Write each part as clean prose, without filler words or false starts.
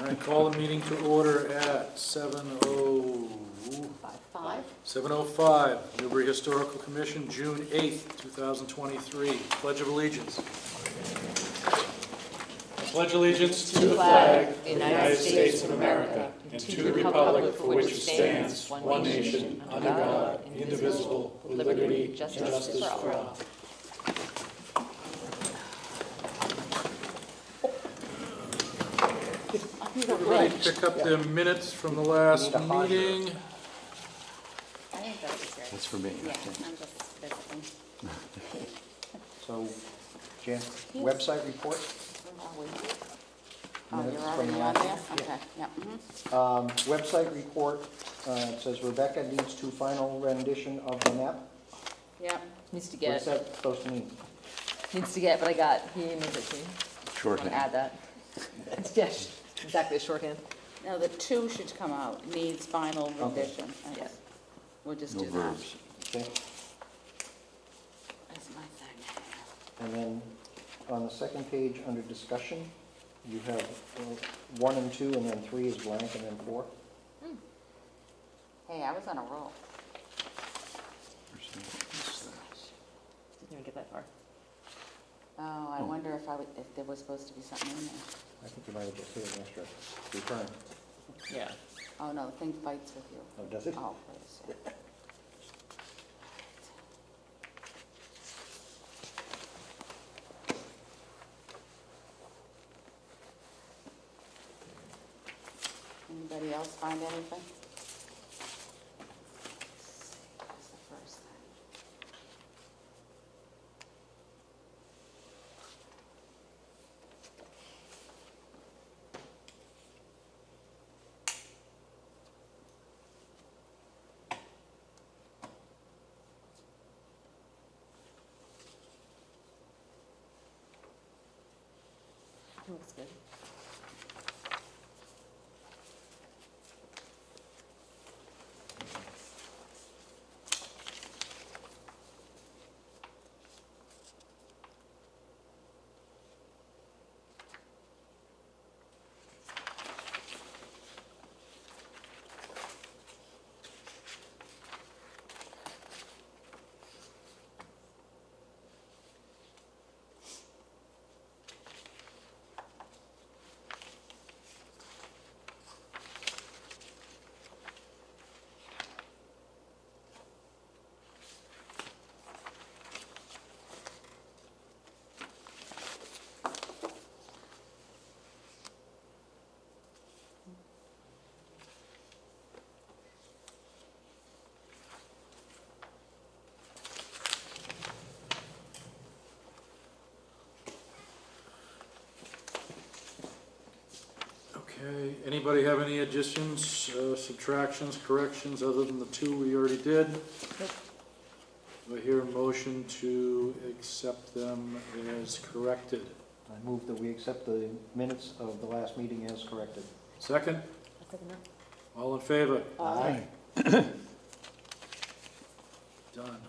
I call the meeting to order at 7:05. Newbury Historical Commission, June 8th, 2023. Pledge of Allegiance. I pledge allegiance to the flag of the United States of America and to the republic for which it stands, one nation, under God, indivisible, with liberty and justice for all. Everybody pick up the minutes from the last meeting. I think that was great. That's for me. Yeah, I'm just visiting. So, Jan, website report? Oh, Minutes you're from already the on last there? one? Okay, yeah. Website report, it says Rebecca needs to final rendition of the map. Yep. Needs to What's get, that supposed to mean? needs to get, but he emailed it to me. I'm Shorthand. gonna add that. Yeah, exactly, shorthand. Now, the two should come out, needs final Okay. revision. Yeah. We'll just No do that. verbs. Okay, That's my thing. and then on the second page, under discussion, you have 1 and 2, and then 3 is blank, and then 4. Hey, I was on a roll. Didn't even get that far. Oh, I wonder if if there was supposed to be something in there. I think you might have just hit an extra return. Yeah. Oh, no, the thing fights with you. Oh, does it? Oh, please. Anybody else find anything? That's the first thing. Looks good. Okay, anybody have any additions, subtractions, corrections, other than the 2 we already did? Nope. Do I hear a motion to accept them as corrected? I move that we accept the minutes of the last meeting as corrected. Second? I'll second that. All in favor? Aye. Done.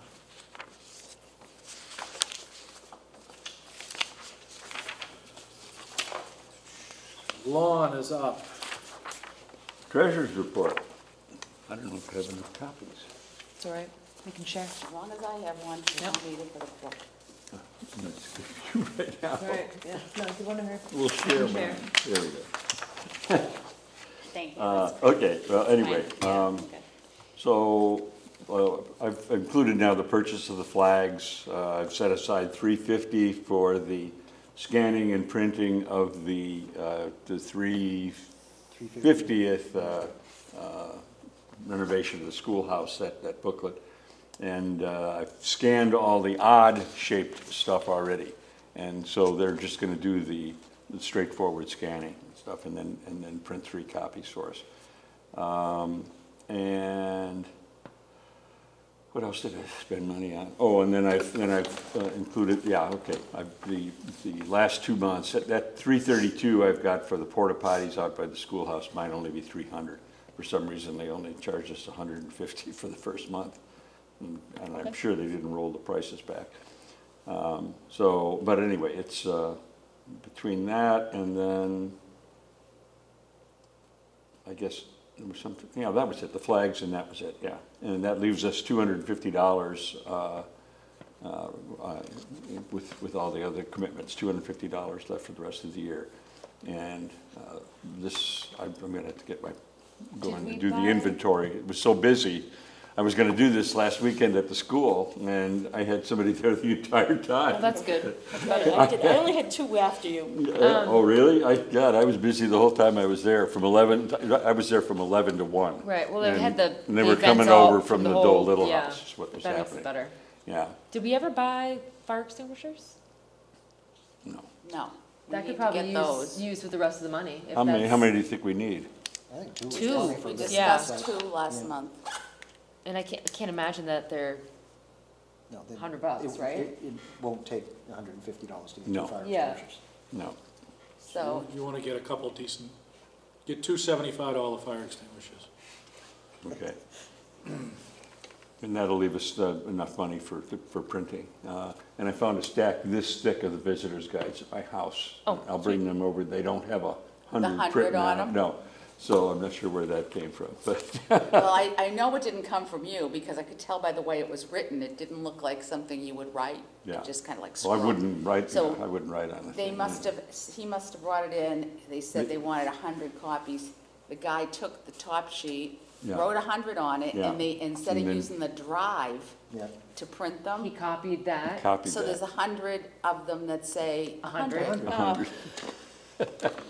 Lawn is up. Treasurer's report. I don't know if I have enough copies. It's all right, we can share. As long as I have one, you Yep. don't need it for the book. Let's give you right now. All right, yeah, no, give one to her. We'll share Share. one. There we go. Thank you. Okay, well, anyway, Fine. Yeah, okay. so I've included now the purchase of the flags. I've set aside $350 for the scanning and printing of the 350th renovation of the schoolhouse, that booklet. And I've scanned all the odd-shaped stuff already. And so they're just gonna do the straightforward scanning and stuff, and then print 3 copies for us. And what else did I spend money on? Oh, and then I've included, the last 2 months, that 332 I've got for the porta potties out by the schoolhouse might only be 300. For some reason, they only charged us 150 for the first month. And I'm sure they didn't roll the prices back. But anyway, it's between that and then I guess there was something, yeah, that was it, the flags, and that was it, yeah. And that leaves us $250 with all the other commitments, $250 left for the rest of the year. And this, I'm gonna have to get going we to do the buy- inventory. It was so busy. I was gonna do this last weekend at the school, and I had somebody there the entire Well, time. that's good. I only had 2 after you. Oh, really? God, I was busy the whole time I was there, I was there from 11 to 1. Right, well, they had the And they the were events coming all over from the whole- Dole Little yeah, House, is what was that makes it happening. better. Yeah, Did we ever buy fire extinguishers? no. No, we That need could to probably get those. use with the rest of the money. if How that's- many do you think we need? I think 2 is Two. plenty for We this. Yeah. discussed 2 last month. And I can't imagine that they're, No, they- $100, it- right? It won't take $150 to get No. 2 fire Yeah. extinguishers. No. So, You wanna get a couple decent, get 2 $75 fire extinguishers. Okay. And that'll leave us enough money for printing. And I found a stack this thick of the visitor's guides at my house. Oh, I'll bring them over. They don't have a 100 100 printing on on them. them? No. So I'm not sure where that came from, but, well, I know it didn't come from you, because I could tell by the way it was written, it didn't look like something you would write. Yeah. It just kind of like well, I scrawled. wouldn't write, So, I wouldn't write on it. They must have, he must have brought it in, they said they wanted 100 copies. The guy took the top sheet, Yeah. wrote 100 on it, Yeah. and they, instead of And then- using the drive Yeah. to print he them, copied that. Copied so there's that. 100 of them that say 100. 100. 100.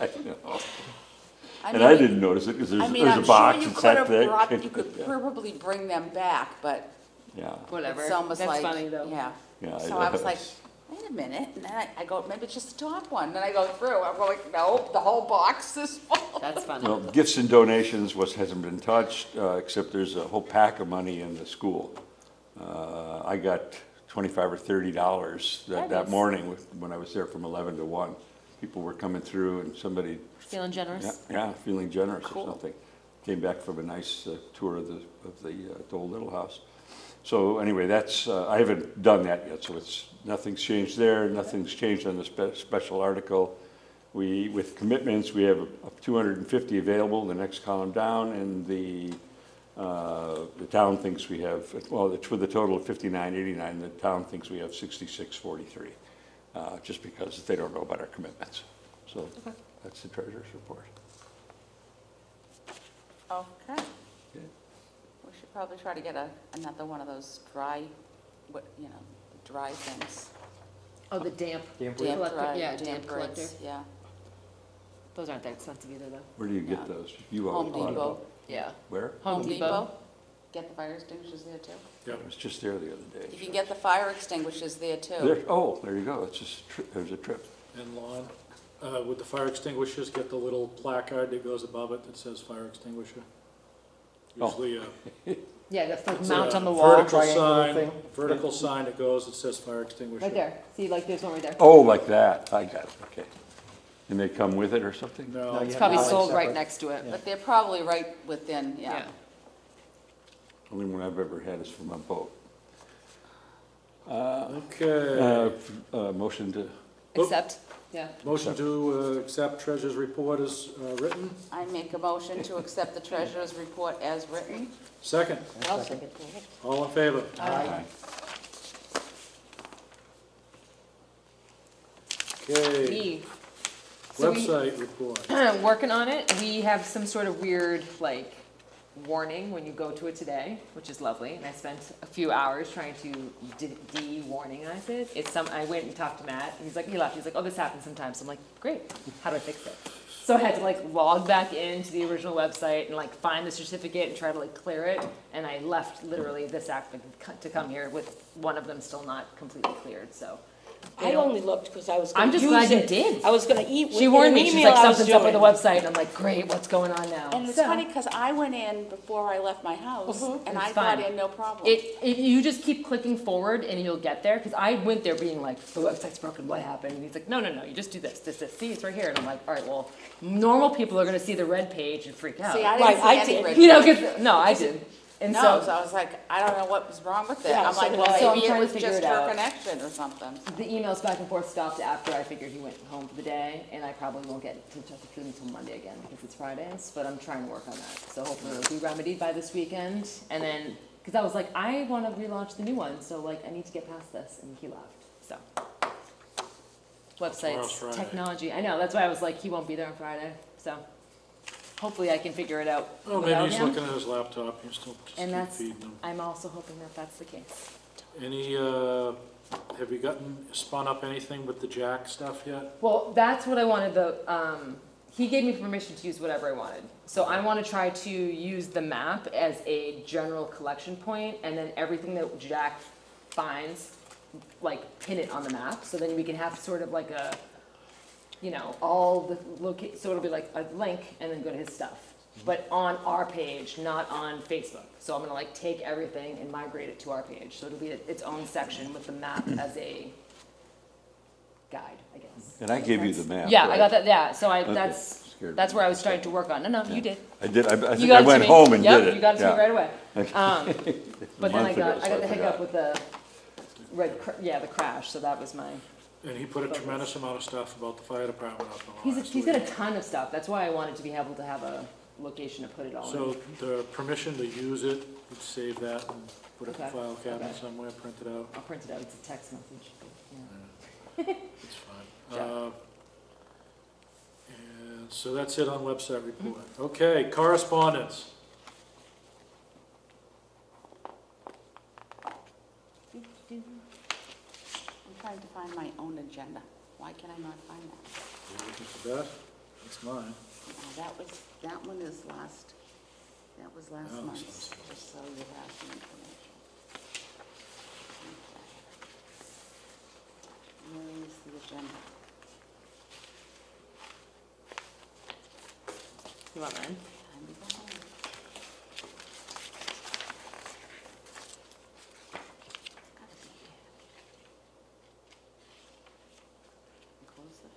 I know. I And mean, I didn't notice it because I mean, there's I'm a sure box you that's could that have thick. brought, you could probably bring them back, but Yeah, Whatever. it's almost That's like, funny, though. yeah. yeah. So I was like, wait a minute, and then I go, maybe it's just the top one, then I go through, I'm going, no, the whole box is full. That's funny. Well, gifts and donations hasn't been touched, except there's a whole pack of money in the school. I got $25 or $30 that Nice. morning when I was there from 11 to 1. People were coming through and somebody, Feeling generous? yeah, feeling generous or Cool. something. Came back from a nice tour of the Dole Little House. So anyway, that's, I haven't done that yet, so nothing's changed there, nothing's changed on the special article. With commitments, we have 250 available, the next column down, and the town thinks we have, well, it's with a total of 5989, the town thinks we have 6643, just because they don't know about our commitments. So that's the treasurer's report. Okay. We should probably try to get another one of those dry, dry things. Oh, the damp. Damp Damp collector, dry, yeah, damp damp collector. goods, yeah. Those aren't that expensive either, though. Where do you get Yeah. those? You Home always bought Depot. them. Yeah. Where? Home Depot. Get the fire extinguishers there too. I was just there the other day. You can get the fire extinguishers there too. There you go, it's just, there's a trip. And Lon, with the fire extinguishers, get the little placard that goes above it that says fire extinguisher. Oh. Usually, Yeah, that's like it's mount a on the wall. vertical Triangular sign, thing. vertical sign that goes, that says fire extinguisher. Right there. See, like there's one right there. Oh, like that, I got it, okay. And they come with it or something? No, No, you It's have probably to buy it sold right separate. next to it. Yeah. But they're probably right within, Yeah. yeah. Only one I've ever had is from a boat. okay. Motion to, Except, yeah. Motion to accept treasurer's report as written. I make a motion to accept the treasurer's report as written. Second, I'll second. all in favor? aye. Okay, Me. So we- website report. Working on it. We have some sort of weird, like, warning when you go to it today, which is lovely. And I spent a few hours trying to de-warningize it. I went and talked to Matt, and he's like, he left. He's like, oh, this happens sometimes. So I'm like, great. How do I fix it? So I had to like log back into the original website and like find the certificate and try to like clear it. And I left literally this act to come here with one of them still not completely cleared. So I only looked because I was I'm going to just use glad you it. did. I was going to eat. she warned me. She's like, something's up with the web. website. And I'm like, great. What's going on now? And it's So- funny because I went in before I left my house and I It's got fine. in no problem. You just keep clicking forward and you'll get there. Because I went there being like, the website's broken, what happened? And he's like, no, you just do this. See, it's right here. And I'm like, all right, well, normal people are going to see the red page and freak out. See, I Right, didn't I see any did. red. You know, flags. because, no, I did. And No, so so I was like, I don't know what was wrong with it. Yeah, I'm so like, did well, I. So I'm maybe it trying to was figure just it her out. connection or something. the emails back and forth stopped after I figured he went home for the day, and I probably won't get to touch with him until Monday again because it's Fridays, but I'm trying to work on that. So hopefully it'll be remedied by this weekend. And then, because I was like, I want to relaunch the new one, so like I need to get past this, and he left. So Tomorrow's websites, Friday. technology. I know, that's why I was like, he won't be there on Friday. So hopefully I can figure it out Oh, without maybe he's him. looking at his laptop, you still just And keep that's, feeding him. I'm also hoping that that's the case. Any, have you spun up anything with the Jack stuff yet? Well, that's what I wanted he gave me permission to use whatever I wanted. So I want to try to use the map as a general collection point, and then everything that Jack finds, like pin it on the map, so then we can have sort of like a, all the so it'll be like a link and then go to his stuff. But on our page, not on Facebook. So I'm gonna like take everything and migrate it to our page. So it'll be its own section with the map as a guide, I guess. And I gave you the map, Yeah, I right? got that, yeah, so Okay. that's Scared where me. I was starting to work on. No, you did. I did, I You think got I it to went me. home and Yep, did it. you got it to me yeah. right away. But then I month ago, got so I the hiccup forgot. with the the crash, so that was my, And he put a tremendous amount of stuff about the fire department up in the last he's got a week. ton of stuff. That's why I wanted to be able to have a location to put it all in. So the permission to use it, you'd save that and put it in the Okay, file cabinet okay. somewhere, print it out. I'll print it out, it's a text message. Yeah. It's fine. Yeah. And so that's it on website report. Okay, correspondence. I'm trying to find my own agenda. Why can I not find that? You looking for that? That's mine. That one is last Oh, month, so- just so you have the information. Okay. Where is the agenda? You want mine? Time to go home. Gotta be here. Close it.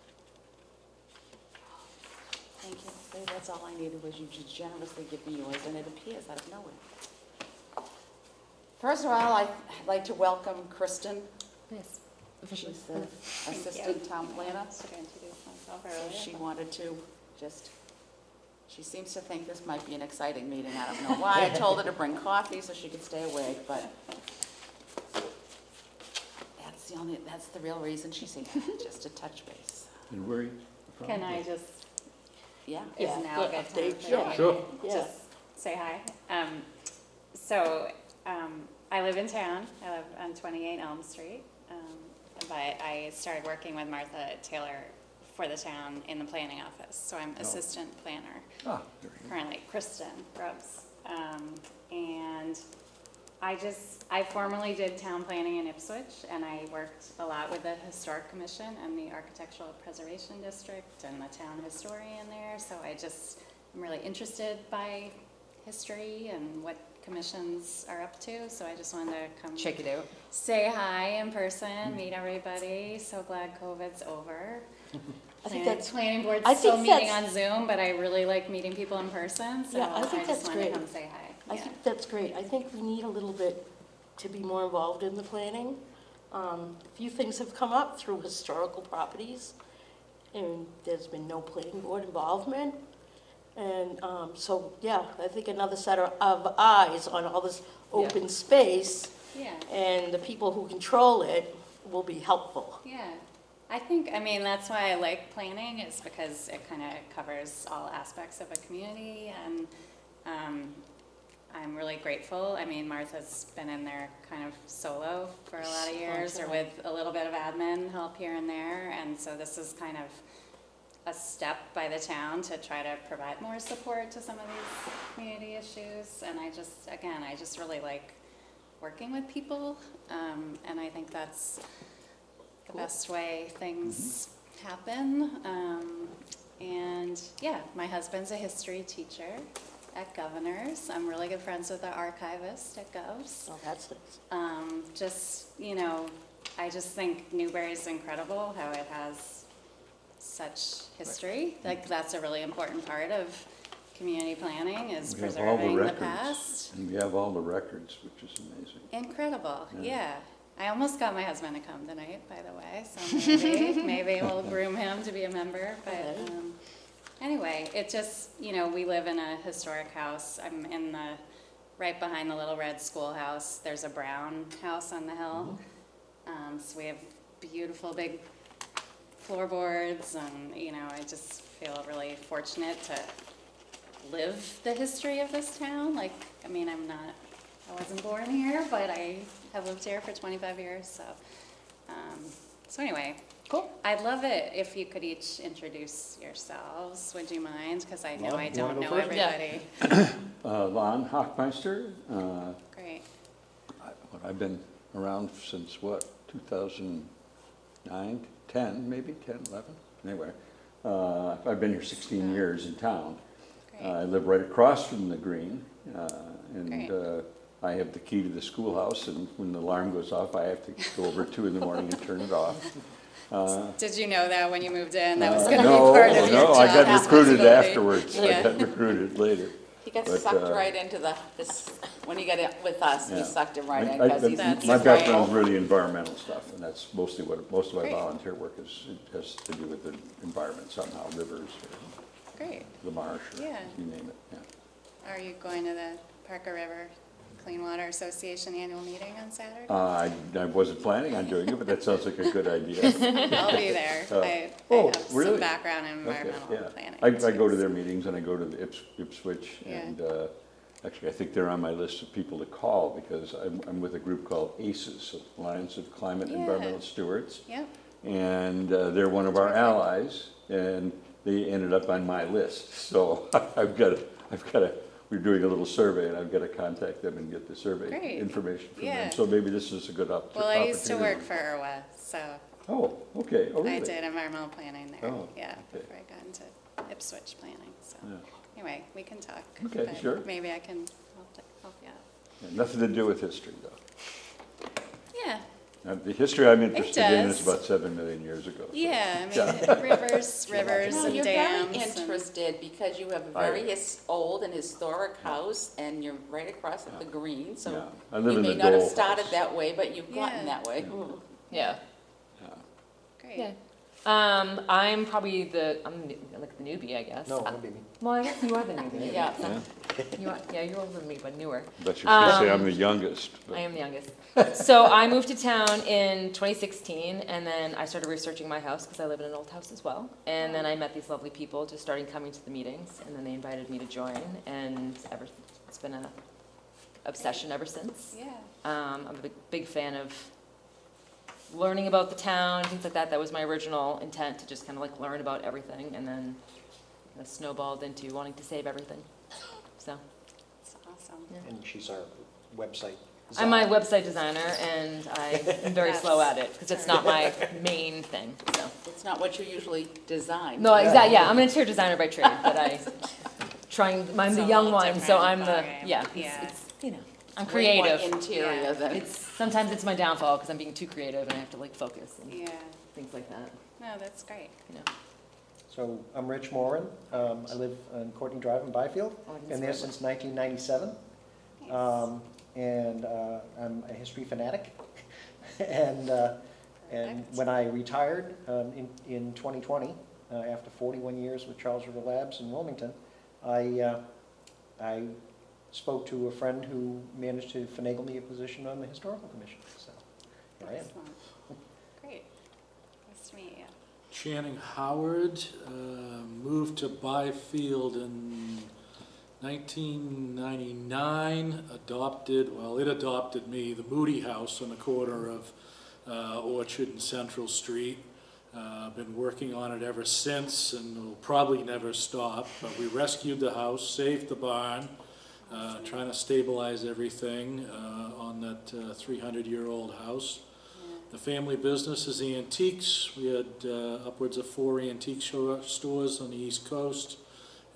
Thank you. See, that's all I needed was you to generously give me yours, and it appears out of nowhere. First of all, I'd like to welcome Kristen. Yes. She's the assistant town planner. She wanted to she seems to think this might be an exciting meeting. I don't know why. I told her to bring coffee so she could stay awake, but that's the real reason she's here, just to touch base. And where are you from? Can I just, Yeah. is Yeah, now a good good time update, for yeah. me Sure. to Yeah. just say hi? I live in town, I live on 28 Elm Street, but I started working with Martha Taylor for the town in the planning office, so I'm assistant planner Ah, there you go. currently, Kristen Grubbs. And I formerly did town planning in Ipswich, and I worked a lot with the Historic Commission and the Architectural Preservation District and the town historian there, so I'm really interested by history and what commissions are up to, so I just wanted to come Check it out. say hi in person, meet everybody. So glad COVID's over. I think that's, Planning board's I still think meeting that's- on Zoom, but I really like meeting people in person, so Yeah, I think I that's just wanted to great. come say hi. I Yeah. think that's great. I think we need a little bit to be more involved in the planning. A few things have come up through historical properties, and there's been no planning board involvement. And so, yeah, I think another set of eyes on all this open space Yeah, and the people who control it will be helpful. yeah. That's why I like planning, is because it kind of covers all aspects of a community, and I'm really grateful. Martha's been in there kind of solo for a lot of years, or with a little bit of admin help here and there, and so this is kind of a step by the town to try to provide more support to some of these community issues. And I just really like working with people, and I think that's the best way things happen. And yeah, my husband's a history teacher at Governor's. I'm really good friends with the archivist at Govs. So that's nice. I just think Newbury's incredible, how it has such history. Like, that's a really important part of community planning is We have all the preserving the records. past. And we have all the records, which is amazing. Incredible, Yeah. yeah. I almost got my husband to come tonight, by the way, so maybe we'll groom him to be a member, but, anyway, it just, you know, we live in a historic house. I'm in the, right behind the Little Red Schoolhouse. There's a brown house on the hill. So we have beautiful big floorboards and, you know, I just feel really fortunate to live the history of this town. Like, I mean, I wasn't born here, but I have lived here for 25 years, so. So anyway, Cool. I'd love it if you could each introduce yourselves, would you mind? Because I know Lon, I you wanna don't go know first? everybody. Lon Hochmeister, Great. I've been around since what, 2009, 10, maybe 10, 11? Anyway, I've been here 16 years in town. Great. I live right across from the Green, Great. and I have the key to the schoolhouse, and when the alarm goes off, I have to go over at 2 in the morning and turn it off. Did you know that when you moved in? That was going to No, be part of your no, job I got recruited responsibility? afterwards. I Yeah. got recruited later. He got But, sucked right into when he got in with us, he Yeah. sucked him right in, I- because he's. That's My he's background's great. really environmental stuff, and that's mostly most of my Great. volunteer work it has to do with the environment somehow, rivers, or Great. the marsh, or Yeah. you name it, yeah. Are you going to the Parker River Clean Water Association annual meeting on Saturday? I wasn't planning on doing it, but that sounds like a good idea. I'll be there. I oh, have some really? background in Okay, environmental yeah. planning. I go too, to their so- meetings, and I go to the Ipswich, Yeah. and actually, I think they're on my list of people to call, because I'm with a group called ACES, Alliance of Climate and Yeah. Environmental Stewards. Yep, And they're one of our Terrific. allies, and they ended up on my list. So we're doing a little survey, and I've got to contact them and get the survey Great. information from Yeah. them. So maybe this is a good opportunity. well, I used to work for IRWA, so Oh, okay, oh, really? I did environmental planning there, Oh, yeah, okay. before I got into Ipswich planning, so. Yeah. Anyway, we can talk. Okay, but sure. Maybe I can help you out. Yeah, nothing to do with history, though. Yeah, The history I'm interested in is does. about 7 million years ago. so- yeah, I mean, rivers No, and you're dams. very and- interested, because you have a very old and historic house, and you're right across at the Green, so. Yeah, I live You in may the not have Dole started house. that way, but you've gotten Yeah. that way. Yeah. Great. Yeah. I'm probably like the newbie, I guess. No, that'd be me. Well, I guess you are the newbie. Yeah. Yeah, you're older than me, but newer. But you're going to say I'm the youngest. but- I am the youngest. So I moved to town in 2016, and then I started researching my house because I live in an old house as well. And then I met these lovely people, just starting coming to the meetings, and then they invited me to join, and it's been an obsession ever since. Yeah, I'm a big fan of learning about the town, things like that. That was my original intent, to just kind of like learn about everything, and then kind of snowballed into wanting to save everything. So it's awesome. And she's our website. I'm my czar. website designer, and I'm very slow at it because it's not my main thing. So It's not what you usually design. no, exactly. Yeah, I'm an interior designer by trade, but I'm the It's a young whole one, so different I'm the ballgame. yeah. Yeah. It's you know, I'm Way more creative. interior Yeah. than. Sometimes it's my downfall because I'm being too creative and I have to like focus and Yeah, things like that. no, that's great. You know. So I'm Rich Moran. I live on Courtney Drive in Byfield. Oh, I didn't Been there see that. since 1997. Nice. And I'm a history fanatic. And Perfect. when I retired in 2020, after 41 years with Charles River Labs in Wilmington, I spoke to a friend who managed to finagle me a position on the Historical Commission. So here I am. Excellent. Great. Nice to meet you. Channing Howard moved to Byfield in 1999, it adopted me, the Moody House on the corner of Orchard and Central Street. Been working on it ever since, and will probably never stop, but we rescued the house, saved the barn, trying to stabilize everything on that 300-year-old house. The family business is antiques. We had upwards of 4 antique stores on the East Coast,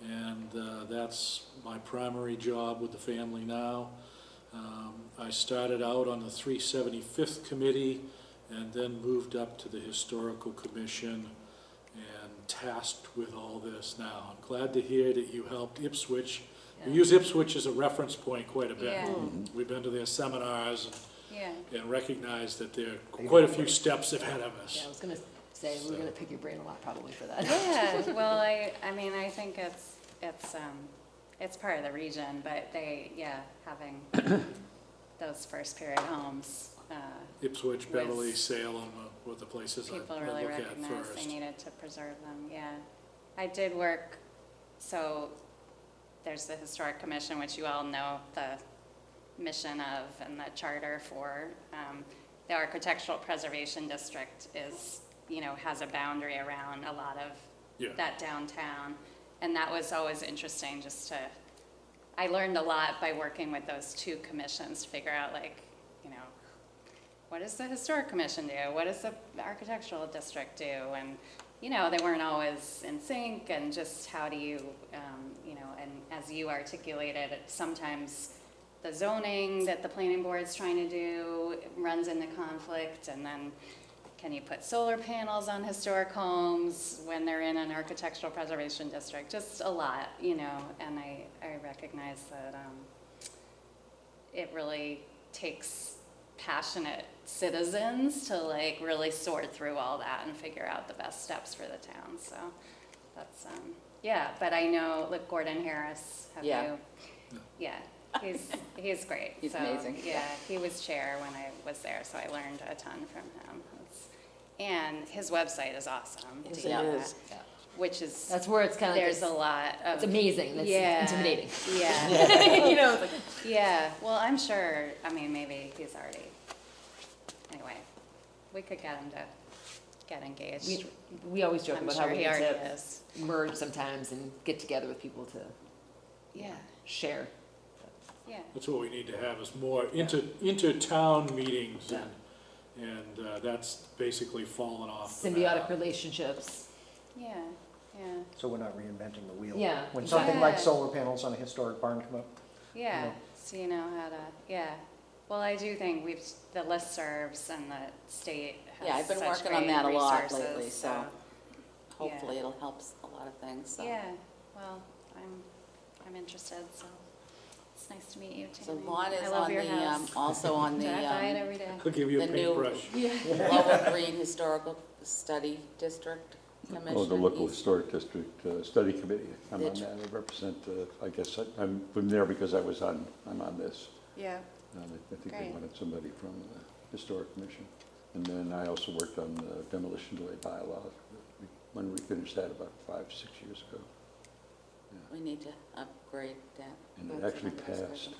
and that's my primary job with the family now. I started out on the 375th Committee and then moved up to the Historical Commission, and tasked with all this now. I'm glad to hear that you helped Ipswich. We Yeah. use Ipswich as a reference point quite a bit. Yeah. We've been to their seminars Yeah. and recognize that they're quite a few steps ahead of us. Yeah, I was gonna say, we're gonna pick your brain a lot probably for that. Yeah, well, I mean, I think it's part of the region, but having those first period homes, Ipswich, Beverly, Salem were the places I people would really look at recognized they first. needed to preserve them, yeah. I did work, so there's the Historic Commission, which you all know the mission of and the charter for. The Architectural Preservation District is, has a boundary around a lot of Yeah. that downtown. And that was always interesting I learned a lot by working with those two commissions to figure out what does the Historic Commission do? What does the Architectural District do? And, they weren't always in sync and just how do you, and as you articulated, sometimes the zoning that the planning board's trying to do runs into conflict, and then can you put solar panels on historic homes when they're in an architectural preservation district? Just a lot, and I recognize that it really takes passionate citizens to really sort through all that and figure out the best steps for the town. So that's, but I know, Gordon Harris, have Yeah. you? Yeah, he's great. He's So, amazing. Yeah, he was chair when I was there, so I learned a ton from him. And his website is awesome. Yes, to it get is. at, Which is, That's where it's kind of, there's a lot of. it's amazing, that's Yeah, intimidating. Yeah, It's like, yeah, well, I'm sure, maybe he's already, anyway, we could get him to get engaged. we always joke I'm about sure how we he need already to is. merge sometimes and get together with people to Yeah, share. yeah, That's what we need to have, is more inter-town meetings, and that's basically fallen off the Symbiotic map. relationships. yeah, yeah, So we're not reinventing the wheel. Yeah, When something like exactly. solar panels on a historic barn come up, yeah, No. so you know how to, yeah. Well, I do think the listservs and the state Yeah, I've has been such working on great that a lot resources, lately, so Yeah. hopefully it'll help a lot of things, so. Yeah, well, I'm interested, so it's nice to meet you, Tammy. So Vaughn I is love on your the, house. also on Drive by it the, every day. I'll give you a the new paintbrush. Lower Green Historical Study District Commission. Oh, the local He's- historic district study committee. I'm on It's- that. I represent, I guess, I'm there because I'm on this. Yeah, I think they Great. wanted somebody from the historic commission. And then I also worked on the demolition delay bylaw when we finished that about 5-6 years ago. We need to upgrade that. And it That's actually another passed. discussion.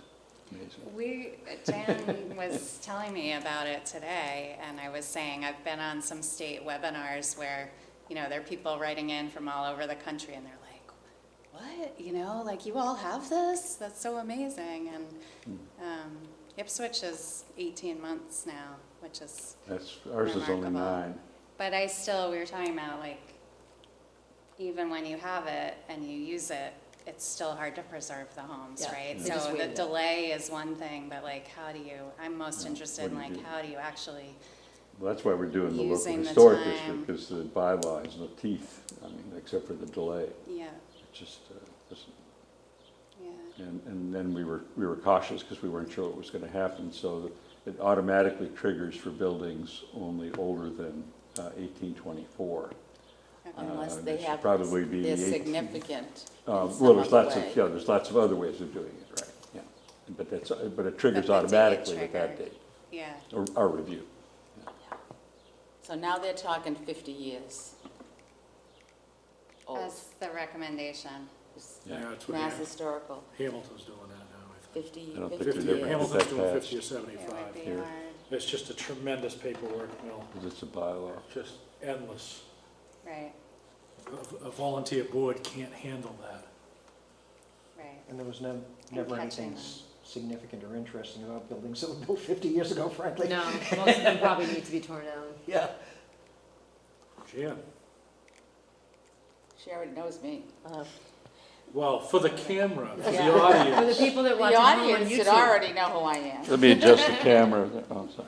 Amazing. Jan was telling me about it today, and I was saying, I've been on some state webinars where, there are people writing in from all over the country, and they're like, what, you all have this? That's so amazing, and Ipswich is 18 months now, which is, Ours is only Remarkable. 9. but we were talking about, even when you have it and you use it, it's still hard to preserve the homes, Yeah, right? they just So the waited. delay is one thing, but I'm most Yeah, interested in what do you do? how do you actually, Well, that's why we're doing the local Using the historic time. district, because the bylaw has no teeth, except for the delay. yeah, It just doesn't. yeah, And then we were cautious because we weren't sure what was going to happen, so it automatically triggers for buildings only older than 1824. okay. Unless it they should have, probably be they're the 18 significant in Well, some there's other lots way. of, there's lots of other ways of doing it, right, yeah. But it triggers But the date automatically with that triggered. date, Yeah, or our review. So now they're talking 50 years old. that's the recommendation. Yeah. Yeah, that's what Mass Historical, Hamilton's doing that now, I think. 50, I don't think 50 they've ever- years. Hamilton's that doing passed. 50 or It 75. would be here. hard. It's just a tremendous paperwork mill, Because it's a bylaw. just endless. Right, A volunteer board can't handle that. right. and there was never catching anything them. significant or interesting about buildings that were built 50 years ago, frankly. No, most of them probably need to be torn down. Yeah. Jan? She already knows me. Well, for the camera, for the Yeah. For the audience. people that The watch at home on audience should YouTube. already know who I am. Let me adjust the camera. Oh, sorry.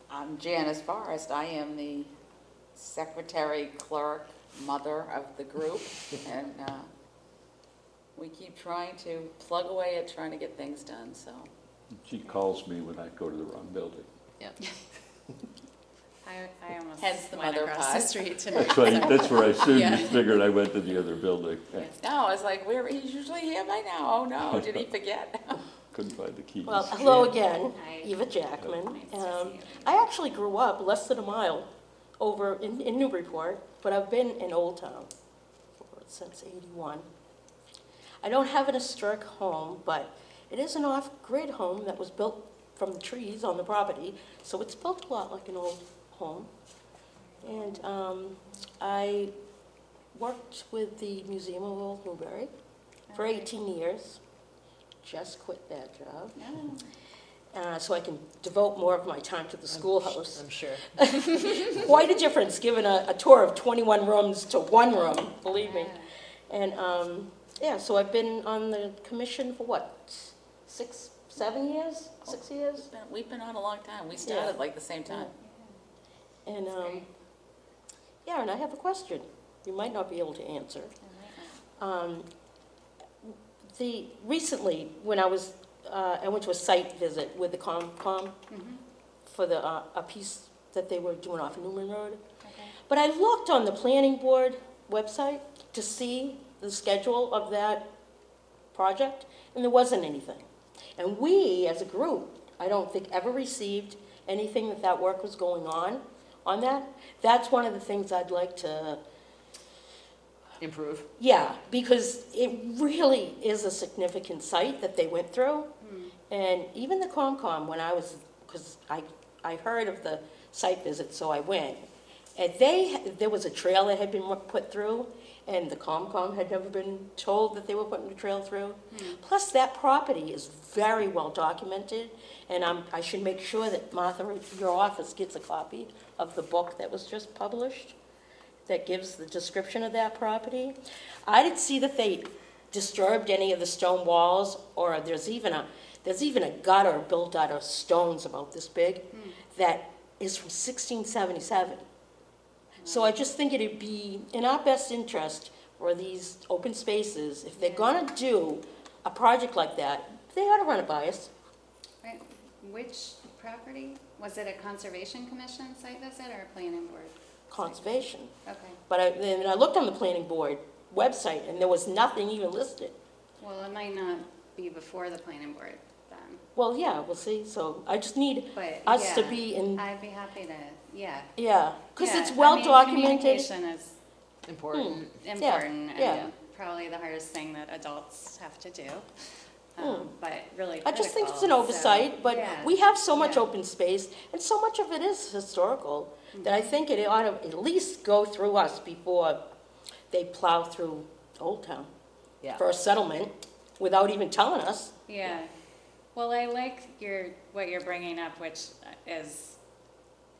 I'm Janice Forrest. I am the secretary clerk mother of the group, and we keep trying to plug away at trying to get things done, so. She calls me when I go to the wrong building. I almost Hence the went mother across the pod. street today. That's where I assumed Yeah. you figured I went to the other building. Yeah, No, I was like, he's usually here by now. Oh, no, did he forget? couldn't find the keys. Well, hello again, Hi. Eva Jackman. Nice to see you. I actually grew up less than a mile over in Newburyport, but I've been in Old Town since '81. I don't have an historic home, but it is an off-grid home that was built from the trees on the property, so it's built a lot like an old home. And I worked with the Museum of Old Newbury for 18 years. Just quit that job, so I can devote more of my time to the schoolhouse. I'm sure. Quite a difference, given a tour of 21 rooms to one room, believe me. And, yeah, so I've been on the commission for what, 6, 7 years? 6 years? We've been on a long time. We started like the same time. And, That's great. yeah, and I have a question you might not be able to answer. Recently, when I went to a site visit with the COMCOM for a piece that they were doing off Newman Road. Okay. But I looked on the planning board website to see the schedule of that project, and there wasn't anything. And we, as a group, I don't think ever received anything that work was going on that. That's one of the things I'd like to, Improve. yeah, because it really is a significant site that they went through. And even the COMCOM, when I was, because I heard of the site visit, so I went. And there was a trail that had been put through, and the COMCOM had never been told that they were putting a trail through. Plus, that property is very well documented, and I should make sure that Martha, your office gets a copy of the book that was just published that gives the description of that property. I didn't see that they disturbed any of the stone walls, or there's even a gutter built out of stones about this big that is from 1677. So I just think it'd be in our best interest for these open spaces, if they're gonna do a project like that, they ought to run it by us. Right. Which property? Was it a Conservation Commission site visit or a planning board? Conservation. Okay. But then I looked on the planning board website, and there was nothing even listed. Well, it might not be before the planning board then, Well, yeah, we'll see, so I just need but us to yeah, be in, I'd be happy to, yeah. yeah, because Yeah, it's well I mean, documented. Communication is Important. important yeah. and probably the hardest thing that adults have to do. Hmm. But really I just think it's an critical, oversight, so, but yeah, we have so much yeah. open space, and so much of it is historical, that I think it ought to at least go through us before they plow through Old Town Yeah. for a settlement, without even telling us. Yeah, well, I like what you're bringing up, which is,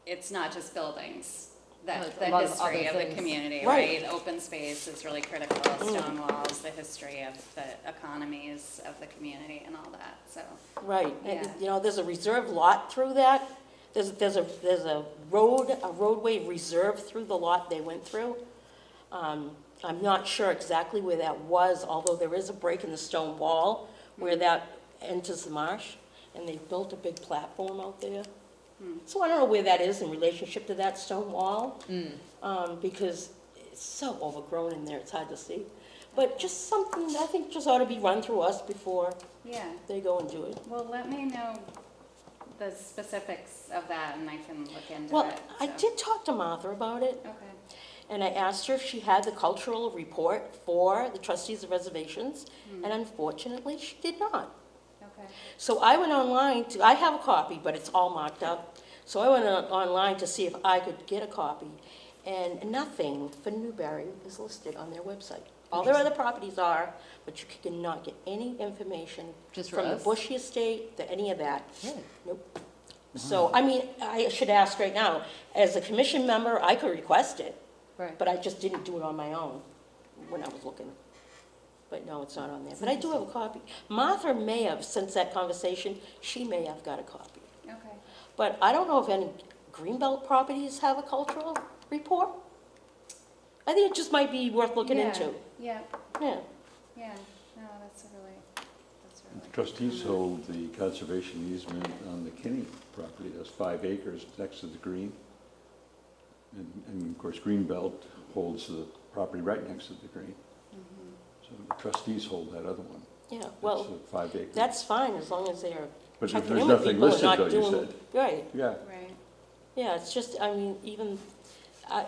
it's not just buildings, Well, that a the lot of history other of the things. community, Right. right? Open space is really critical, stone walls, the history of the economies of the community and all that, so. Right, and, Yeah. you know, there's a reserve lot through that, there's a roadway reserve through the lot they went through. I'm not sure exactly where that was, although there is a break in the stone wall where that enters the marsh, and they built a big platform out there. So I don't know where that is in relationship to that stone wall, because it's so overgrown in there, it's hard to see. But just something, I think just ought to be run through us before Yeah, they go and do it. well, let me know the specifics of that and I can look into Well, it. I so. did talk to Martha about it, Okay, and I asked her if she had the cultural report for the trustees of reservations, and unfortunately, she did not. okay, So I went online I have a copy, but it's all marked up. So I went online to see if I could get a copy, and nothing for Newbury is listed on their website. All their other properties are, but you cannot get any information Just for from the us? Bushy Estate, any of that. Really? Nope. So, I mean, I should ask right now, as a commission member, I could request it, Right. but I just didn't do it on my own when I was looking. But no, it's not on there. But I do have a copy. Martha may have, since that conversation, she may have got a copy. okay. But I don't know if any Greenbelt properties have a cultural report. I think it just might be worth looking Yeah, into. Yeah, Yeah. yeah, no, that's really. Trustees hold the conservation easement on the Kinney property, that's 5 acres next to the green. And of course, Greenbelt holds the property right next to the green. So the trustees hold that other one. Yeah, That's well, 5 acres. that's fine, as long as they're But if checking there's in with nothing people and listed not though, you doing. said. Right, Yeah, Right. yeah, it's just, I mean, even,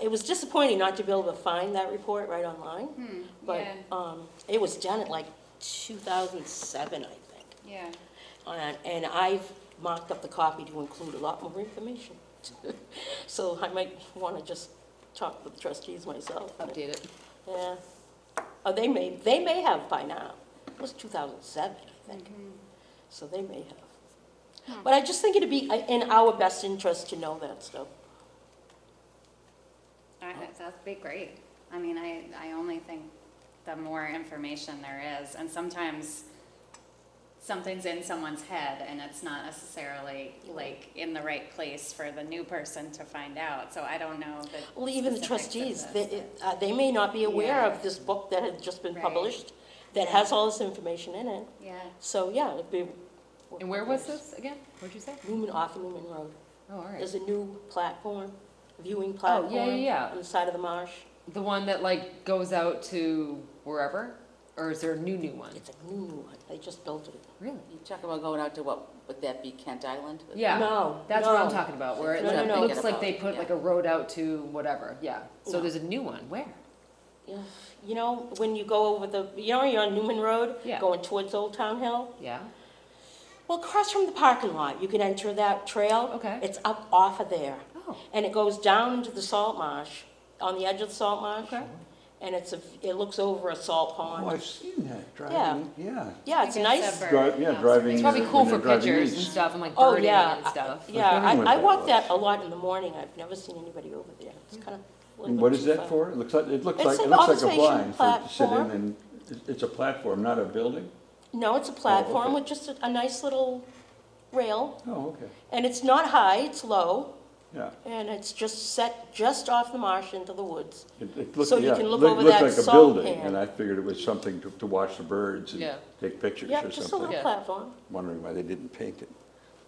it was disappointing not to be able to find that report right online, but, Yeah, it was done at like 2007, I think. yeah. And I've mocked up the copy to include a lot more information. So I might want to just talk with the trustees myself. Update it. Yeah. Oh, they may have by now. It was 2007, I think. So they may have. But I just think it'd be in our best interest to know that stuff. That'd be great. I mean, I only think the more information there is, and sometimes something's in someone's head and it's not necessarily like in the right place for the new person to find out. So I don't know the Well, even the specifics of trustees, this, they may not be aware Yeah. of this book that had just been Right. published, that has all this information in it. Yeah. So, yeah, it'd be. And where was this again? What'd you say? Off Newman Road. Oh, all right. There's a new platform, viewing Oh, platform. yeah. On the side of the marsh. The one that like goes out to wherever? Or is there a new one? It's a new one. They just built it. Really? You talk about going out to what, would that be Kent Island? Yeah. No, That's what I'm no. talking about, where it No, no, no. looks like they put like a road out to whatever, yeah. So No. there's a new one, where? Yeah. You know, when you go over you're on Newman Road? Yeah. Going towards Old Town Hill? Yeah? Well, across from the parking lot, you can enter that trail. Okay. It's up off of there. Oh, And it goes down into the salt marsh, on the edge of the salt marsh. okay. And it looks over a salt oh, pond. I've seen that driving, yeah. Yeah, it's I nice. guess a bird Yeah, house driving. It's thing. probably cool When for they're driving pictures and east. stuff and like Oh, birding yeah. and stuff. Yeah, wondering what I that walk was. that a lot in the morning. I've never seen anybody over there. It's kind of. And what is that for? It looks like, It's it an looks like a observation blind for to sit in platform. and, it's a platform, not a building? No, it's a platform okay. with just a nice little rail. Oh, okay, And it's not high, it's low. yeah. And it's just set just off the marsh into the woods. It looked, So you yeah, can look looked- over looked that like a salt building, pan. and I figured it was something to watch the birds and Yeah. take pictures Yeah, or just a something. little Yeah. platform. Wondering why they didn't paint it.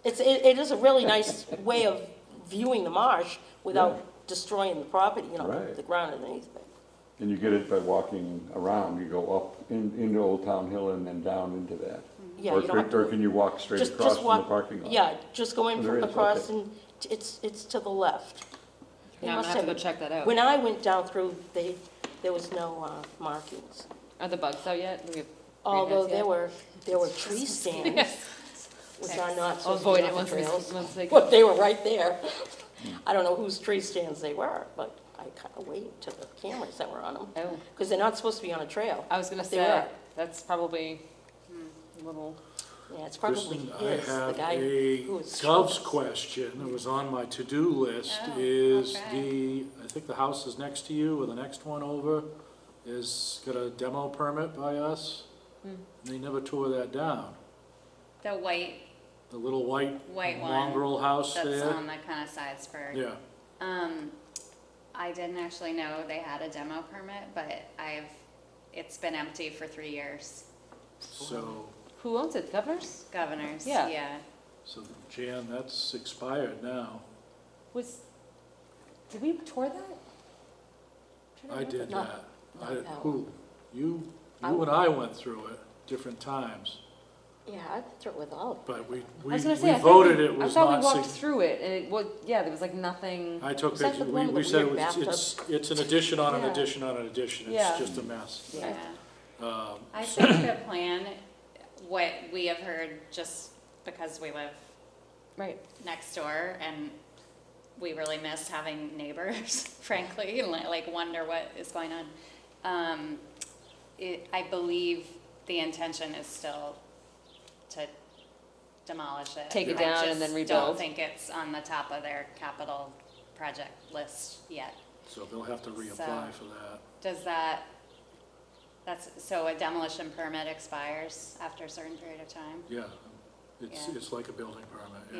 It is a really nice way of viewing the marsh without destroying the property, Right. the ground underneath it. And you get it by walking around, you go up into Old Town Hill and then down into that. Yeah, Or you don't have or to, can you walk straight just across from the walk, parking lot? yeah, just going Oh, there is, across okay. and it's to the left. They Yeah, I'm must gonna have to have go it. check that out. When I went down through, there was no markings. Are the bugs out yet? Do we have Although greenhouse yet? there were tree stands, which are not I'll supposed to avoid be it on the once we, trails. once they But they were right there. I don't know whose tree stands they were, but I kind of waved to the cameras that were on them, Oh, because they're not supposed to be on a trail. I was gonna But they say, were. that's probably a little, Yeah, it's probably Kristen, his, I the have guy a who was. Gov's question that was on my to-do list, Oh, is okay. I think the house is next to you, or the next one over, is got a demo permit by us. And they never tore that down. The white The little white one mongrel house that's there. on the kind of sides for. Yeah, I didn't actually know they had a demo permit, but it's been empty for 3 years. so, who owns it? Governors? Governors, Yeah. yeah. so Jan, that's expired now. Did we tour that? I did Not- that. not I, that who? You I and I went through it different times, Yeah, I went through it with all of them. but we I was gonna say, I thought voted we- it was I thought not. we walked through it and it was, yeah, there was like nothing. I took Was that pictures, the one with we the said it weird was, it's an addition on an Yeah. addition on an addition, Yeah. it's just a mess. Yeah. Um, I think the plan, what we have heard, just because we live Right. next door and we really miss having neighbors, frankly, and like wonder what is going on. I believe the intention is still to demolish it. Take it down and then I just don't rebuild. think it's on the top of their capital project list yet. So they'll have to reapply So- for that. Does so a demolition permit expires after a certain period of time? Yeah, Yeah. it's like a building permit, yeah.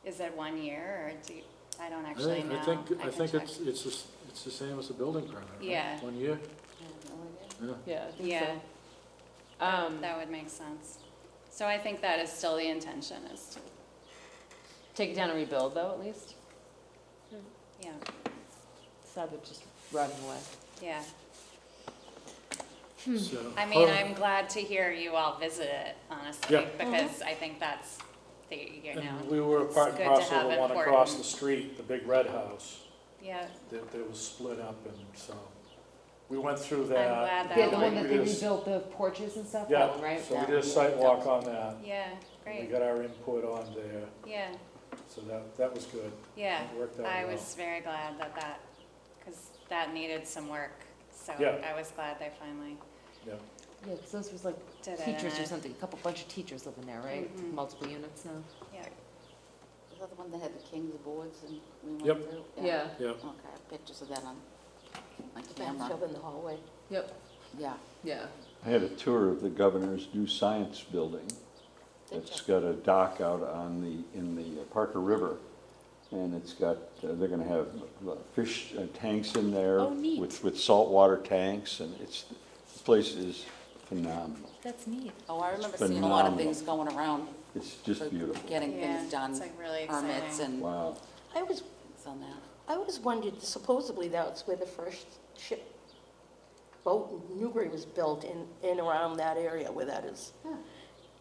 Yeah. Is it 1 year or I don't actually know. I think can it's, check. it's It's the same as a building permit, right? Yeah. 1 year? I have no idea. Yeah. Yeah, I think Yeah. so. That would make sense. So I think that is still the intention, is to, Take it down and rebuild though, at least. yeah, Sad they're just rotting away. yeah. So, I mean, I'm glad to hear you all visit it, honestly, Yeah. because I think that's the, you know, and we were it's part and good to parcel have of the one across important- the street, the big red house, yeah. that was split up, and so we went through I'm that. glad that Yeah, the one one- that they rebuilt the porches and stuff, that one, Yeah, right? so we That did a one. site walk on that. Yeah, We great, got our input on there, yeah, so that was good. yeah. It worked out I well. was very glad that, because that needed some work, so Yeah. I was glad they finally Yeah, Yeah, because those was like did it. teachers and or it- something, bunch of teachers live in there, right? Mhm. Multiple units now. Yeah, Is that the one that had the king's boards and we went Yep. through? Yeah, yeah. Okay, I have pictures of that on my The camera. bathtub in the hallway. yep, Yeah. yeah. I had a tour of the governor's new science building. Did It's you? got a dock out in the Parker River, and it's got, they're gonna have fish tanks in there Oh, neat. with saltwater tanks, and the place is phenomenal. That's neat. Oh, I remember seeing a lot of Phenomenal. things going around It's just for beautiful. getting yeah, things done, it's like really permits exciting. and Wow. I was, things on that. I always wondered, supposedly that's where the first ship boat in Newbury was built in around that area where that is. Huh.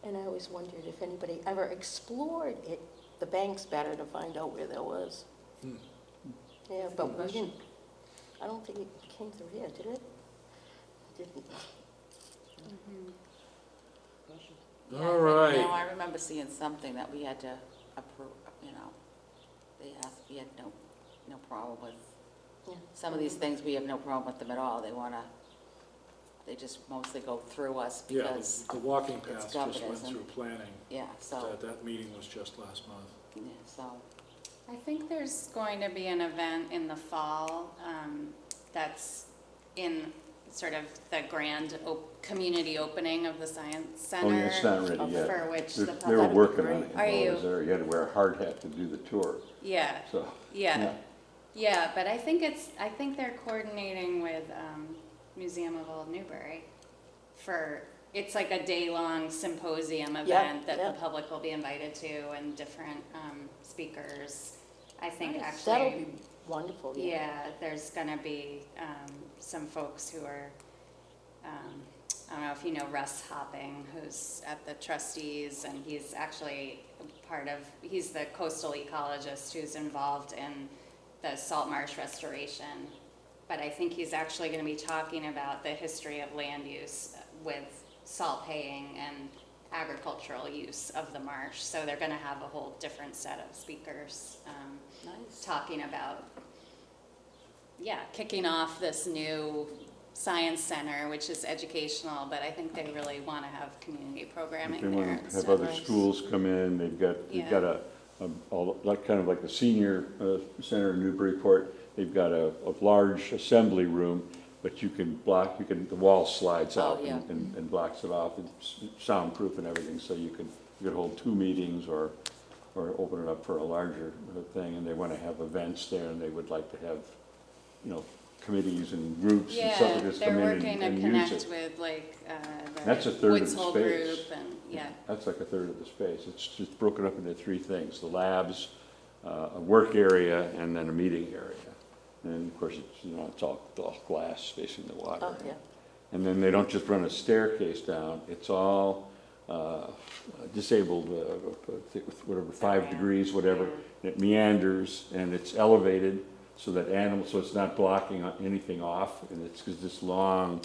And I always wondered if anybody ever explored it, the banks better to find out where there was. Hmm. Yeah, but we question. didn't, I don't think it came through here, did it? Didn't. Yeah, I All think- right. No, I remember seeing something that we had to approve, they asked, we had no problem with. Yeah. Some of these things, we have no problem with them at all. They just mostly go through us Yeah, because, the walking paths just went governors and- through planning. yeah, so, That meeting was just last month. yeah, so, I think there's going to be an event in the fall that's in sort of the grand community opening of the Science Center. Oh, yeah, it's not ready yet. For which the They were public, working on it Are while I you- was there. You had to wear a hard hat to do the tour, yeah, so. yeah, but I think they're coordinating with Museum of Old Newbury it's like a day-long symposium event that yeah. the public will be invited to and different speakers. I think Nice. That'll actually, be wonderful, yeah. yeah, there's gonna be some folks who are, I don't know if you know Russ Hopping, who's at the trustees, and he's actually he's the coastal ecologist who's involved in the salt marsh restoration. But I think he's actually gonna be talking about the history of land use with salt paying and agricultural use of the marsh. So they're gonna have a whole different set of speakers, nice. talking about, kicking off this new science center, which is educational, but I think they really want to have community programming They there. want to instead have other of- schools come in, they've got kind of like the senior center in Newburyport. They've got a large assembly room, but the wall slides Oh, out yeah. and blocks it off. It's soundproof and everything, so you could hold 2 meetings or open it up for a larger thing. And they want to have events there, and they would like to have, committees and groups and stuff Yeah, that just they're come in working to and use connect it. with like That's a the third of Woods the Hole space. Group and, yeah. That's like a third of the space. It's just broken up into 3 things: the labs, a work area, and then a meeting area. And of course, it's all glass facing the water. Oh, yeah. And then they don't just run a staircase down, it's all disabled, whatever, 5 degrees, whatever. It meanders and it's elevated so that so it's not blocking anything off. And it's this long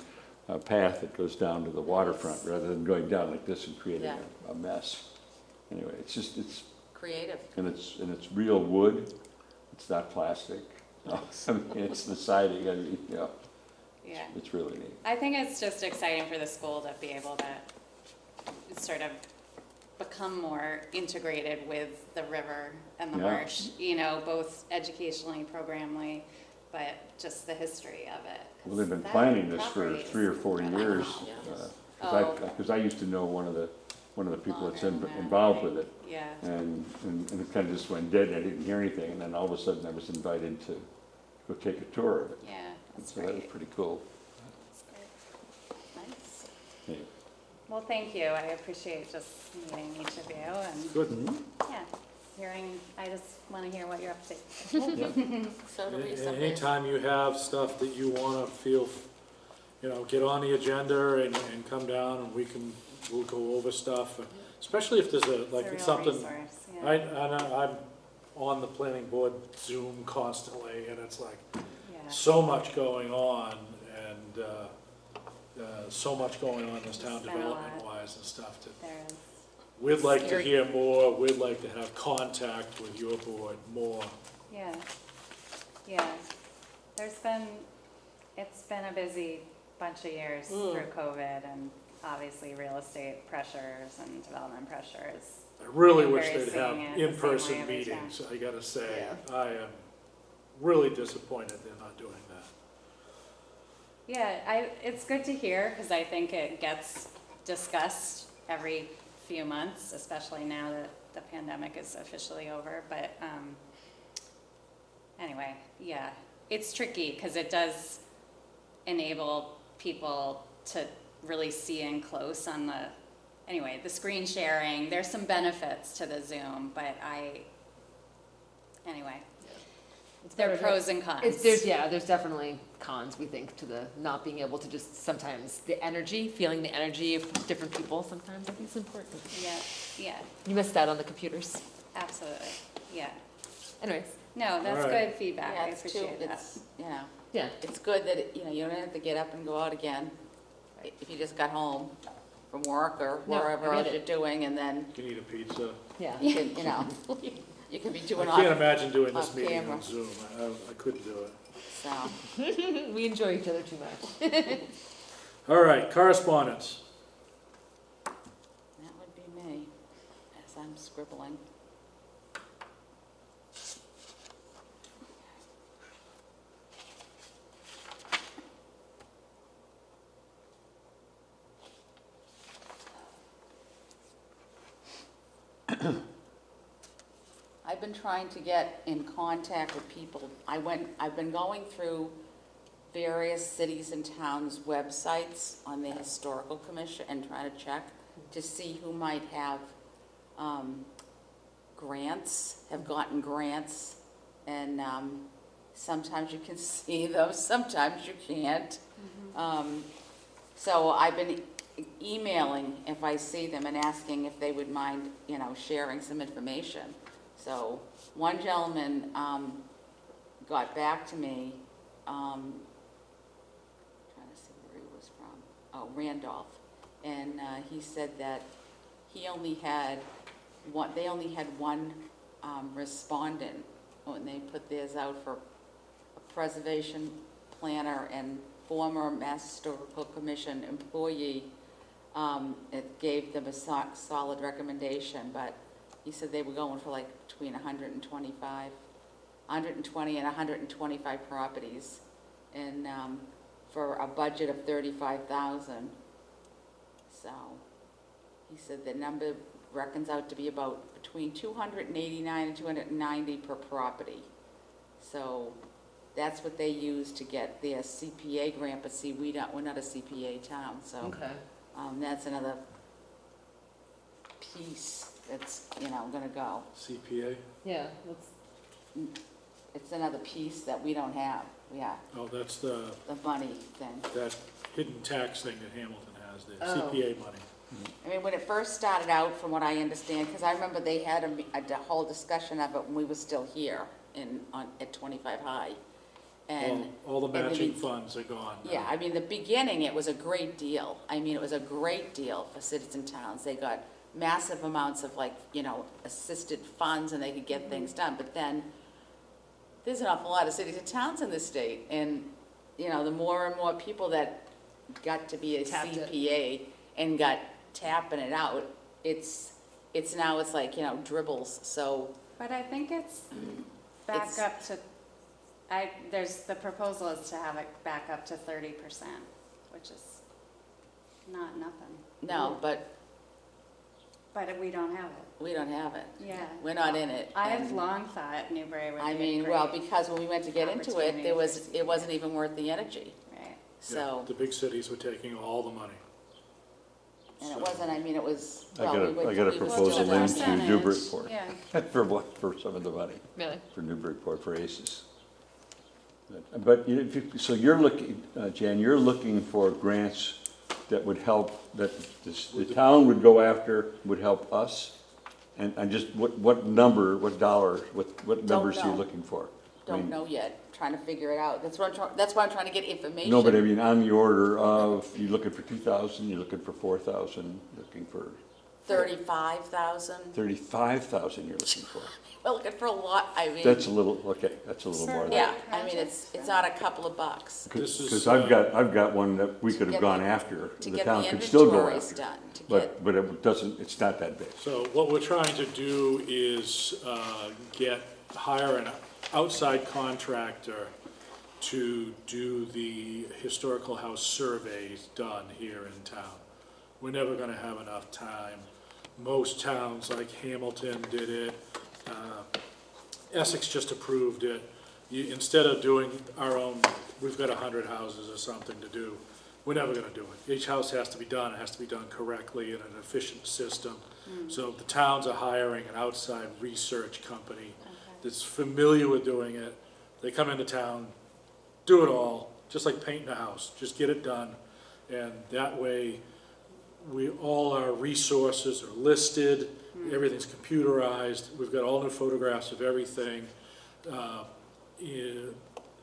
path that goes down to the waterfront rather than going down like this and creating Yeah. a mess. Anyway, it's Creative. and it's real wood. It's not plastic. I mean, it's the siding. I mean, Yeah. it's really neat. I think it's just exciting for the school to be able to sort of become more integrated with the river and the Yeah. marsh, both educationally, programmally, but just the history of it. 'Cause Well, they've been that planning this for property is 3 or 4 really years. long. Oh. Because I used to know one of the people that's Longer than that, involved right? with it. Yeah, And it kind of just went dead, and I didn't hear anything, and then all of a sudden I was invited to go take a tour of it. Yeah, that's So that was great. pretty cool. That's great. Nice. Yeah. Well, thank you. I appreciate just meeting each of you and, Good. yeah, hearing, I just want to hear what you're up to. So do we, somebody. Anytime you have stuff that you wanna feel, get on the agenda and come down and we'll go over stuff. Especially if there's It's a like real something, resource, yeah. I'm on the planning board Zoom constantly, and it's like, Yeah. so much going on, and, so much going on in this town It's been a lot. development-wise and stuff. There is. We'd like to Scary. hear more, we'd like to have contact with your board more. Yeah, yeah. It's been a busy bunch of years through COVID and obviously real estate pressures and development pressures. I really And wish we're they'd have seeing it the same way in-person every time. meetings, I gotta say. I am really disappointed they're not doing that. Yeah, it's good to hear because I think it gets discussed every few months, especially now that the pandemic is officially over. But anyway, yeah, it's tricky because it does enable people to really see in close on the screen sharing. There's some benefits to the Zoom, but there are pros and cons. There's definitely cons, we think, to the not being able to just sometimes feeling the energy of different people sometimes I think is important. Yeah, You missed out on the computers. absolutely, yeah. Anyways, No, that's All right. good feedback, Yeah, I it's too, appreciate that. it's, yeah. it's good that, you don't have to get up and go out again. If you just got home from work or No, wherever I get else you're it. doing, and then You can eat a pizza. Yeah. you can, you could be I doing can't off, imagine doing this off meeting camera. on Zoom, I couldn't do it. so. We enjoy each other too much. All right, correspondence. That would be me, as I'm scribbling. I've been trying to get in contact with people. I've been going through various cities and towns' websites on the historical commission and trying to check to see who might have grants, have gotten grants. And sometimes you can see them, sometimes you can't. So I've been emailing if I see them and asking if they would mind, sharing some information. So one gentleman got back to me, trying to see where he was from, Randolph. And he said that they only had one respondent when they put theirs out for a preservation planner and former Mass Historical Commission employee. It gave them a solid recommendation, but he said they were going for like between 120 and 125 properties, and for a budget of 35,000. So he said the number reckons out to be about between 289 and 290 per property. So that's what they use to get their CPA grant, but see, we're not a CPA town, so Okay. that's another piece that's, gonna go. CPA? Yeah, let's, It's another piece that we don't have, Oh, that's the money thing. that hidden tax thing that Hamilton has, the Oh. CPA money. I mean, when it first started out, from what I understand, because I remember they had a whole discussion of it when we were still here at 25 High. And All the and the matching be- funds are gone now. yeah, I mean, the beginning, it was a great deal. I mean, it was a great deal for cities and towns. They got massive amounts of assisted funds and they could get things done. But then, there's an awful lot of cities and towns in this state. And, the more and more people that got to be a Tapped it. CPA and got tapping it out, it's like, dribbles, so. But I think it's back It's- up to, the proposal is to have it back up to 30%, which is not nothing. No, but But we don't have it. We don't have it. Yeah. We're not in it. I have And, long thought Newbury would be I a mean, great well, because when we went to get into it, opportunity there for was, it seniors. wasn't even worth the energy, Right. so, The big cities were taking all the money. and it wasn't, I mean, it was, I well, got we a, would. I got a we would proposal still in have- to percentage, Newburyport Yeah. for what, for some of the money, Really? for Newburyport, for ACES. But if you, so you're looking, Jan, you're looking for grants that would help, that the town would go after, would help us? And just what number, what dollar, what numbers are you know. looking for? I Don't mean, know yet, trying to figure it out. That's why I'm trying to get information. No, but I mean, on the order of, you looking for 2,000, you're looking for 4,000, looking for 35,000. 35,000 you're looking for. We're looking for a lot, I mean. That's a little, okay, that's a little more than. Yeah, I mean, it's not a couple of bucks This is, Because I've got one that we could have get gone the- after, to the get town the could still go inventories after. done, to get, But it doesn't, it's not that big. So what we're trying to do is hire an outside contractor to do the historical house surveys done here in town. We're never gonna have enough time. Most towns, like Hamilton did it, Essex just approved it. Instead of doing our own, we've got 100 houses or something to do, we're never gonna do it. Each house has to be done, it has to be done correctly in an efficient system. So the towns are hiring an outside research company that's familiar with doing it. They come into town, do it all, just like painting a house, just get it done. And that way, all our resources are listed, everything's computerized, we've got all new photographs of everything.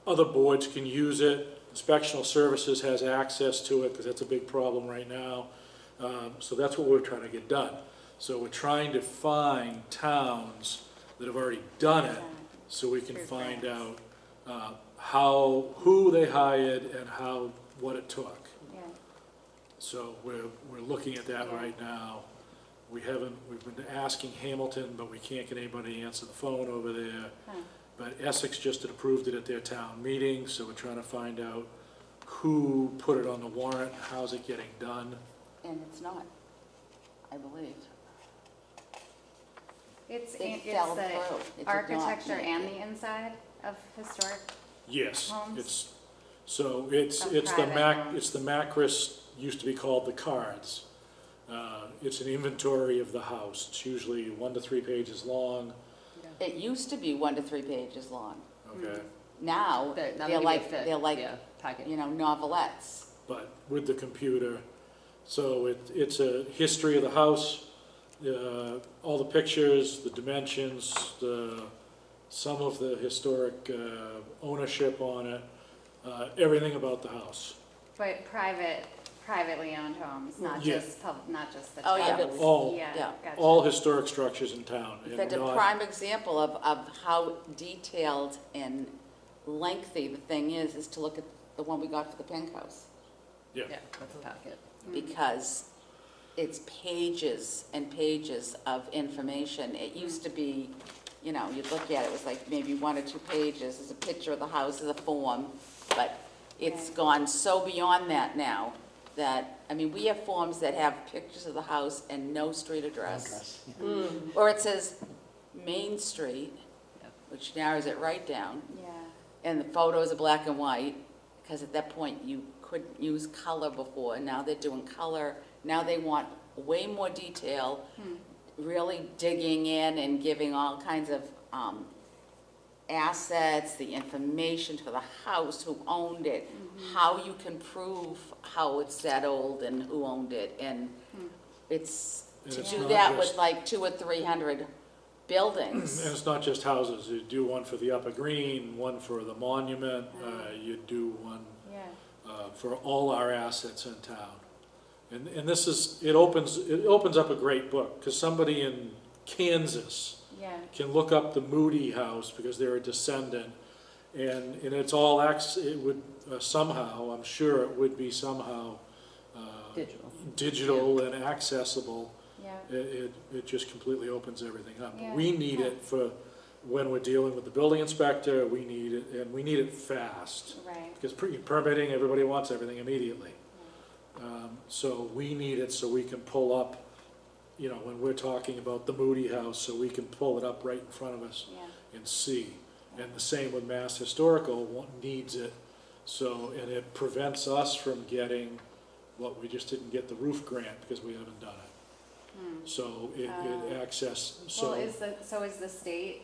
Other boards can use it, Inspectional Services has access to it, because that's a big problem right now. So that's what we're trying to get done. So we're trying to find towns that have already done it, so we can Through find grants. out who they hired and what it took. Yeah. So we're looking at that right now. We've been asking Hamilton, but we can't get anybody to answer the phone over there. Huh. But Essex just had approved it at their town meeting, so we're trying to find out who put it on the warrant, how's it getting done. and it's not, I believe. It's It the fell through. It did not architecture make and it. the inside of historic. Yes, Homes? it's Of private homes. it's the Macris, used to be called the cards. It's an inventory of the house. It's usually 1 to 3 pages long, It used to be 1 to 3 pages long. okay? Now, they're like, Yeah, packet. you know, novelettes. But with the computer. So it's a history of the house, all the pictures, the dimensions, some of the historic ownership on it, everything about the house. But privately owned homes, not Yeah. just not just the Oh, yeah. towns. All- Yeah, yeah. gotcha. All historic structures in town. and That's a not- prime example of how detailed and lengthy the thing is to look at the one we got for the pink house. Yeah, Yeah, that's a packet. Because it's pages and pages of information. It used to be, you know, you'd look at it, it was like maybe 1 or 2 pages, there's a picture of the house, there's a form, but it's Right. gone so beyond that now, that, I mean, we have forms that have pictures of the house and no street address. Or it says Main Street, Yeah. which narrows it right down, Yeah. and the photos are black and white, because at that point you couldn't use color before, now they're doing color, now they want way more detail, really digging in and giving all kinds of assets, the information for the house, who owned it, how you can prove how it's that old and who owned it, and it's, And to it's do not that with just- like 200 or 300 buildings. and it's not just houses. You do one for the Upper Green, one for the monument, you do one Yeah. for all our assets in town. And this is, it opens up a great book, because somebody in Kansas Yeah. can look up the Moody house because they're a descendant, and it's all, it would somehow, I'm sure it would be somehow Digital. digital and accessible. Yeah. It just completely opens everything up. Yeah. We need it for when we're dealing with the building inspector, we need it, and we need it fast. Right. Because permitting, everybody wants everything immediately. So we need it so we can pull up you know, when we're talking about the Moody House, so we can pull it up right in front of us Yeah. and see. And the same with Mass Historical, one needs it, so, and it prevents us from getting what we just didn't get the roof grant because we haven't done it. So it access, so. Well, is the state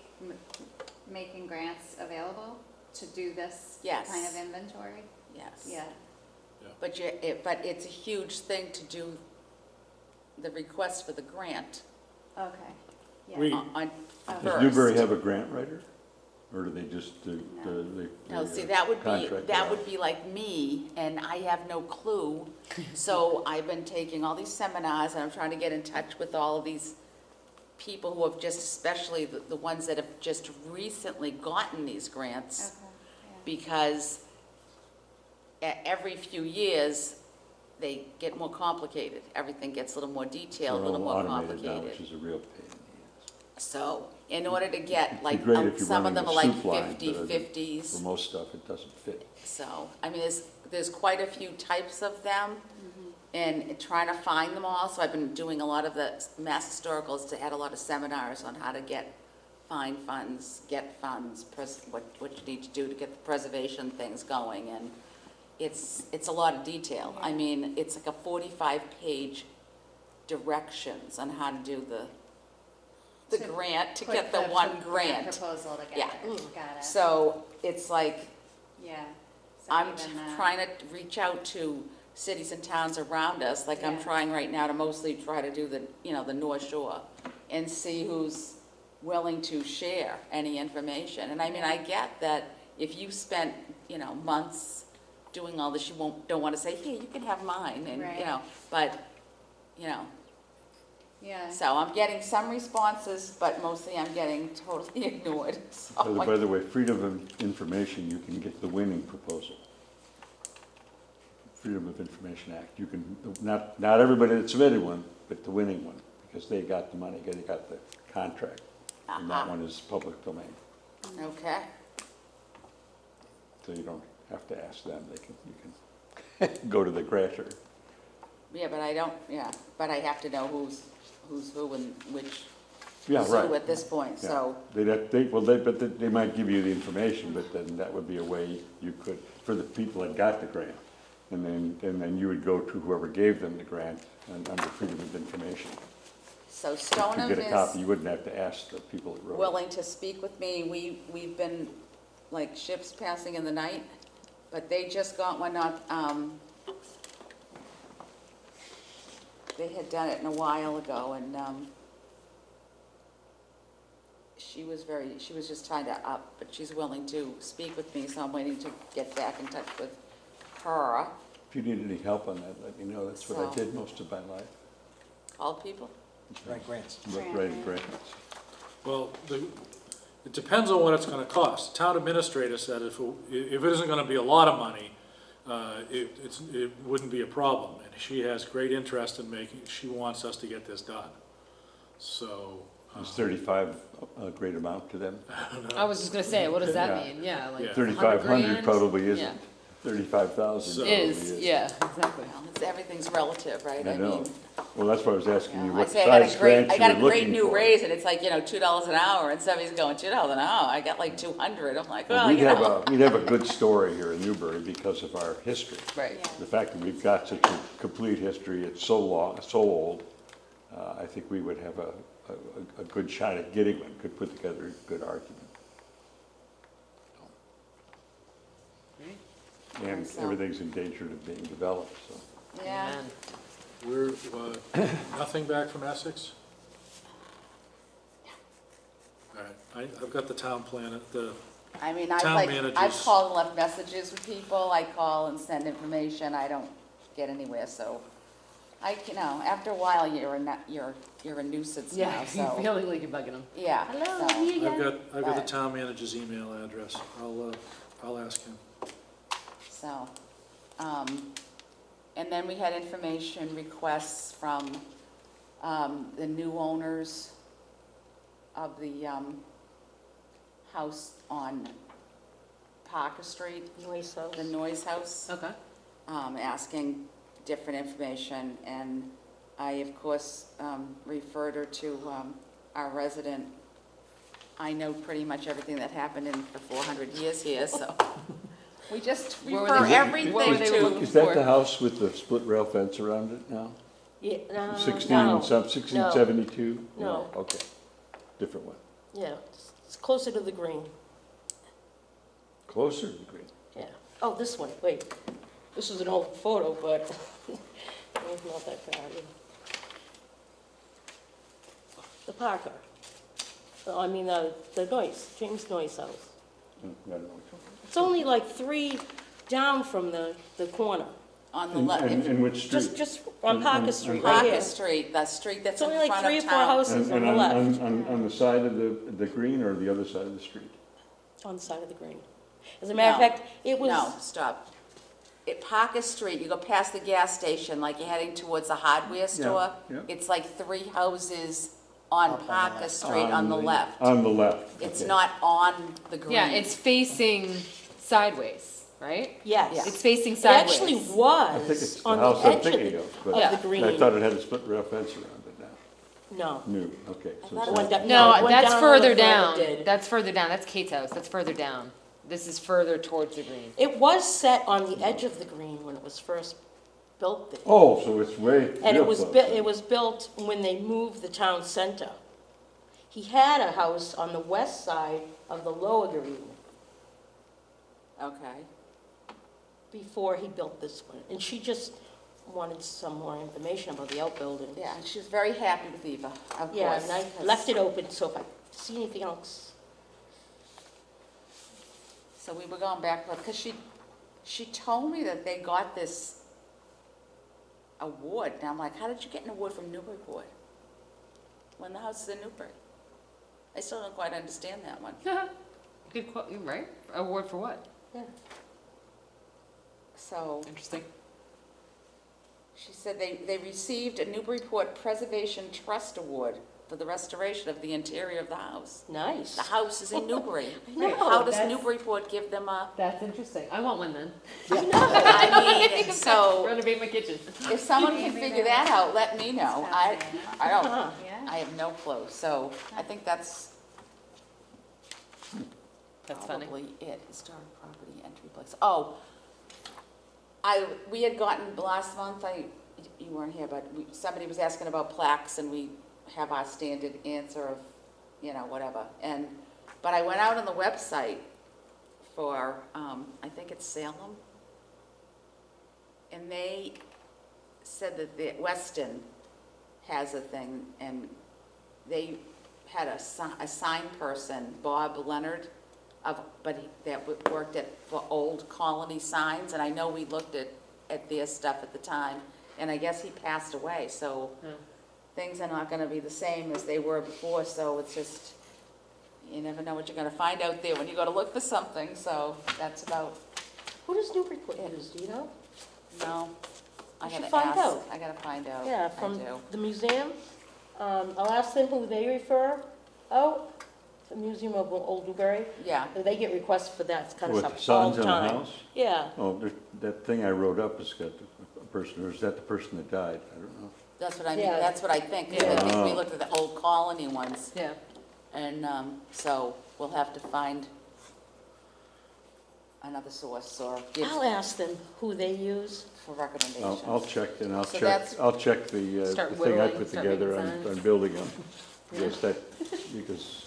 making grants available to do this Yes. kind of inventory? Yes. Yeah. But but it's a huge thing to do the request for the grant Okay. Yeah. We- on Does Does first. Newbury have a grant writer? Or do they just do, No, see, that would be, contract it that out? would be like me, and I have no clue. So I've been taking all these seminars, and I'm trying to get in touch with all of these people who have just, especially the ones that have just recently gotten these grants. Okay. Because every few years, they get more complicated. Everything gets a little more detailed, a They're little all more automated now, complicated. which is a real pain in the So, in order to get, like, great if you're some of running them a are like soup line, but 50/50s. For most stuff, it doesn't fit. So, I mean, there's quite a few types of them, and trying to find them all. So I've been doing a lot of the Mass Historicals to add a lot of seminars on how to find funds, get funds, what you need to do to get the preservation things going, and it's a lot of detail. I mean, it's like a 45-page directions on how to do the To grant, to Put get the one grant grant. proposal Yeah. together. Got it. So it's like, Yeah. So I'm even that- trying to reach out to cities and towns around us, like I'm Yeah. trying right now to mostly try to do the North Shore and see who's willing to share any information. And I mean, I get that if you spent, months doing all this, you don't want to say, hey, you can have mine, and, Right. but, Yeah. so I'm getting some responses, but mostly I'm getting totally ignored. So By the way, Freedom of Information, you can get the winning proposal. Freedom of Information Act, you can, not everybody that submitted one, but the winning one, because they got the money, they got the contract. And that one is public domain, Okay. so you don't have to ask them, you can go to the grantor. Yeah, but but I have to know who's who and which Yeah, is right. who at this point, Yeah. so. They might give you the information, but then that would be a way you could, for the people that got the grant. And then you would go to whoever gave them the grant under Freedom of Information. So To Stoneham get a copy, is you wouldn't have to ask the people that wrote it. willing to speak with me. We've been like ships passing in the night, but they just got one they had done it a while ago, and she was just trying to up, but she's willing to speak with me, so I'm waiting to get back in touch with her. If you need any help on that, let me know. That's what I So- did most of my life. Call people? Right, grants. Writing grants. Well, it depends on what it's gonna cost. Town administrator said if it isn't gonna be a lot of money, it wouldn't be a problem. And she has great interest in she wants us to get this done. So, Is 35 a great amount to them? I was just gonna say, what does that Yeah. mean? Yeah, like Yeah. 3,500 grand? probably Yeah. isn't. 35,000 probably Is, yeah, exactly. Well, everything's relative, right? I know. mean, Well, that's why I was asking you I what say I size grants got you a were great looking new for. raise, and it's like, $2 an hour, and somebody's going, $2 an hour, I got like 200, I'm like, Well, well, we'd have a good story here in Newbury because of our history. Right. Yeah. The fact that we've got such a complete history, it's so long, so old, I think we would have a good shot at getting one, could put together a good argument. And So- everything's in danger of being developed, so. Yeah, Amen. we're, nothing back from Essex? All right, I've got the town plan, I mean, Town I've managers. called and left messages with people, I call and send information, I don't get anywhere, so. After a while, you're a nuisance Yeah, now, you so, feel like you're bugging them. yeah. Hello, so- me I've again. got the town manager's email address. I'll ask him. So, and then we had information requests from, the new owners of the, house on Parker Street, Noise house. the Noise House, Okay. asking different information, and, I, of course, referred her to our resident. I know pretty much everything that happened in the 400 years here, so we just What were refer they- everything what were they to. looking Is that for? the house with the split rail fence around it now? Yeah, no. 1672? No. Okay, different one. Yeah, it's closer to the green, Closer to the green. yeah. Oh, this one, wait. This is an old photo, but it's not that far. The Parker. I mean, the Noyce, James Noyce house. I don't know which one. It's only like 3 down from the corner, On the left, And which street? just on Parker Street, right Parker here. Street, the street that's It's in only like front 3 or of 4 town. houses on the left, On the side of the green or the other side of the street? on the side of the green. As a matter of No. fact, it was. No, stop. At Parker Street, you go past the gas station, like you're heading towards the hardware store. yeah. It's like 3 houses on Up on the Parker left. Street on the left. On the left. It's okay. not on the green. Yeah, it's facing sideways, right? Yes. It's facing It sideways. actually I think it's was the on the house I'm edge thinking of of, the, but of the green. I thought it had a split rail fence around it now. No. New, okay. So thought it's it One was- down- No, one that's down a further little down. did. That's further down. That's Kate's house. That's further down. This is further towards the green. It was set on the edge of the green when it was first built there. Oh, so it's way. And real it was close. built, it was built when they moved the town center. He had a house on the west side of the lower green Okay. before he built this one. And she just wanted some more information about the outbuilding. Yeah, and she's very happy with Eva, of course. Yeah, and I 'cause- left it open, so if I see anything else. So we were going back, because she told me that they got this award. And I'm like, how did you get an award from Newburyport? When the house is in Newbury? I still don't quite understand that one. Good quote, right? Award for what? Yeah. So Interesting. she said they received a Newburyport Preservation Trust Award for the restoration of the interior of the house. Nice. The house is in Newbury. know, How does that's- Newburyport give them a, That's interesting. I want one then. I mean, so Renovate my kitchen. if someone can figure that out, let me know. I don't, Huh. Yeah. I have no clue. So I think that's That's funny. probably it, historic property entry place. Oh, we had gotten, last month, you weren't here, but somebody was asking about plaques, and we have our standard answer of, whatever. But I went out on the website for, I think it's Salem, and they said that the Weston has a thing, and they had a sign person, Bob Leonard, that worked for Old Colony Signs, and I know we looked at their stuff at the time, and I guess he passed away, so things are not gonna be the same as they were before, so it's just, you never know what you're gonna find out there when you go to look for something, so that's about, Who does Newburyport use, do you know? no. I You should gotta find ask. out. I gotta find out. Yeah, I from do. the museum. I'll ask them who they refer out, the Museum of Old Newbury. Yeah, They get requests for that kind of What, the stuff all signs the on the time. house? Yeah, Oh, that thing I wrote up has got a person, or is that the person that died? I don't know. that's what I mean, Yeah. that's what I think, 'cause I think we Yeah. looked at the Old Colony ones, Yeah. and, so we'll have to find another source or give I'll ask them who they use. for recommendations. I'll check, and So that's- I'll check the Start thing I whittling, put start together making on signs. building them. Because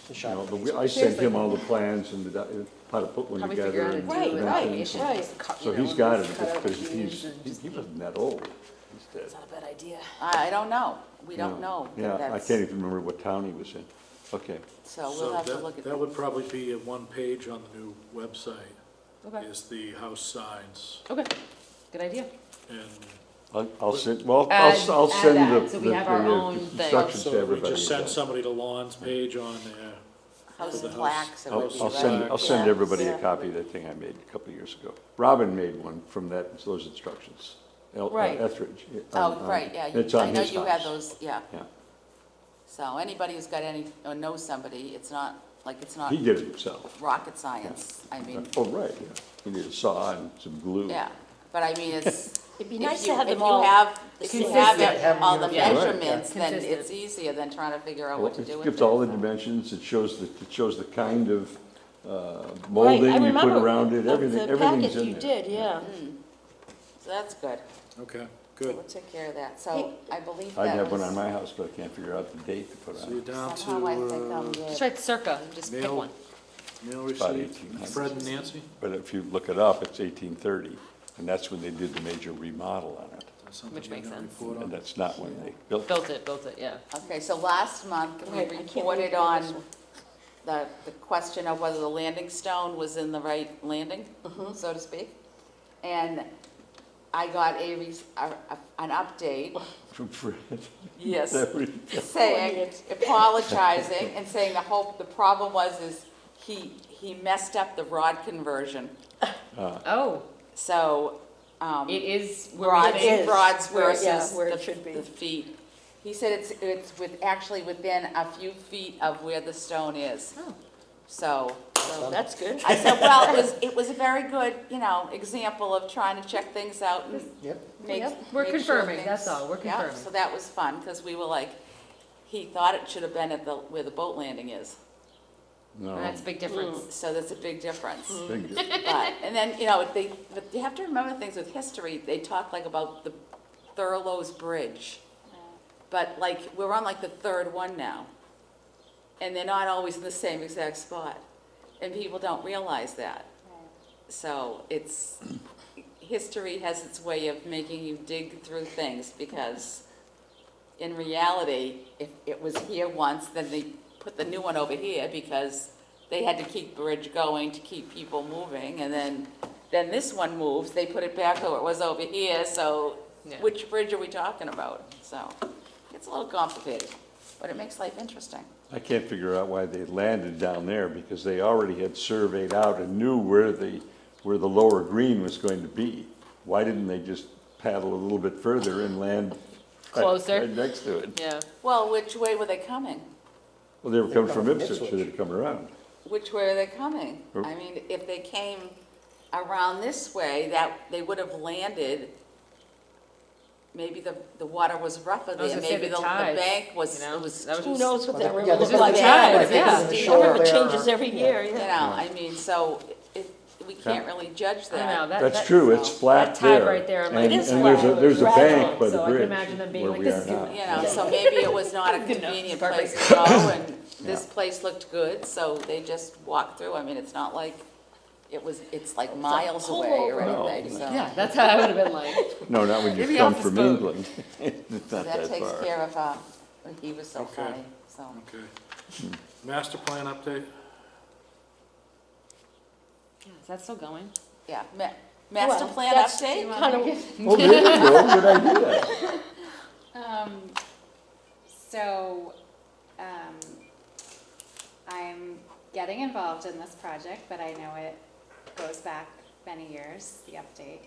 The shop. I sent him all the plans and how to put one Probably together. figure out and how to do it. Right, dimensions. right. So he's got it, cut out because the cubes and just- he wasn't that old. He's dead. It's not a bad idea. I don't know, we don't No. know. Yeah, I That's- can't even remember what town he was in. Okay. So we'll have to look at that would probably be at one page on the new website, Okay. is the house signs. Okay. Good idea. And I'll send, well, Add- I'll add send that, the so we have our own thing. instructions to so we everybody. just send somebody to Lon's page on there. house the house. plaques, it would be, I'll right? send, I'll send Yeah. everybody a Yeah. copy of that thing I made a couple of years ago. Robin made one from those instructions. Right. Etheridge. Oh, right, yeah, It's on I know his you had house. those, yeah. Yeah. So anybody who's got any, or knows somebody, it's not He did it himself. rocket science, I mean, Oh, right, yeah. He did a saw and some glue. yeah, But I mean, it's, It'd be if nice you, to have if them you all. have, the if you same. have Consistent. it, all the Yeah. Right. measurements, then Consistent. it's easier than trying to figure out Well, what to do it with gives it. all the so. dimensions, it shows the kind of Right, I molding you put remember around it, of everything, the everything's packet in you there. did, yeah. So that's good. Okay, So good. we'll take care of that. So Hey, I believe I'd that have one was, on my house, but I can't figure out the date to put So on you're it. down somehow I think I'm to Just good. write circa, and just pick mail. one. Mail About receipt, 1800. Fred and Nancy? But if you look it up, it's 1830, and that's when they did the major remodel on it. That's something Which you're makes gonna sense. report on? And that's not when they built it. Built it, yeah. Okay, so last month, we Right, I can't wait reported for on this one. the question of whether the landing stone was in the right landing, so to speak. And I got an update, From Fred. yes, That we- saying, apologizing and saying the problem is he messed up the rod conversion. Oh, So, it is where we rods, think. is, rods where- yeah, versus where it should be. the feet. He said it's actually within a few feet of where the stone is. Oh. So, That's good. I said, well, it was a very good, example of trying to check things out and Yep. make. Yep, we're make sure confirming, things- that's all, we're Yeah, confirming. so that was fun, because we were like, he thought it should have been at where the boat landing is. No, That's a big difference. So that's a big difference. big difference. But, and then, but you have to remember things with history, they talk like about the Thurlow's Bridge. But like, we're on like the third one now. And they're not always in the same exact spot. And people don't realize that. So history has its way of making you dig through things, because in reality, if it was here once, then they put the new one over here because they had to keep the bridge going to keep people moving, and then this one moves, they put it back where it was over here, so Yeah. which bridge are we talking about? So, it's a little complicated, but it makes life interesting. I can't figure out why they landed down there, because they already had surveyed out and knew where the lower green was going to be. Why didn't they just paddle a little bit further and land Closer. right next to it? Yeah. Well, which way were they coming? Well, they were coming They're from coming from Ipswich, so Ipswich. they'd come around. Which way are they coming? Oop. I mean, if they came around this way, that, they would have landed, maybe the water was rougher I was there, gonna say maybe the the tide, bank was, you know, it was that was too, Who knows what that river Yeah, looks the like? tide, now. yeah. The The shore river there, changes every year, you yeah. know, I mean, so we can't really judge I know, that. That's true, it's flat that tide there. right there, I'm like, And It is and there's a, flat. there's a Right. bank by the So I can bridge, imagine them being where like, we this are is now. You know, so maybe it was not a Good enough. convenient Start place right to go, and this Yeah. place looked good, so they just walked through. I mean, it's not like it's like miles pull away or over. anything, so. yeah, that's how I would have been like. No, not when you Maybe come office from boat. England. It's So not that that takes far. care of, he was so Okay. funny, so. Okay. Master plan update? Yeah, is that still going? Yeah, master Well, plan that's update? Kind of, Oh, there you go, good idea. So, I'm getting involved in this project, but I know it goes back many years, the update.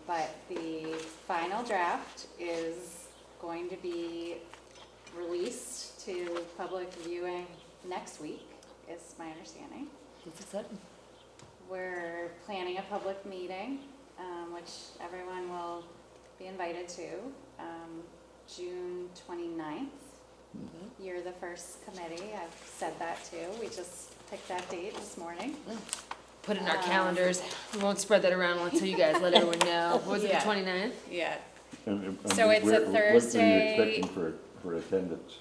But the final draft is going to be released to public viewing next week, is my understanding. That's exciting. We're planning a public meeting, which everyone will be invited to, June 29th. You're the first committee, I've said that too, we just picked that date this morning. Put it in our calendars. We won't spread that around until you guys let everyone know. Was it the Yeah. 29th? Yeah. Um, So it's a What are you Thursday. expecting for attendance?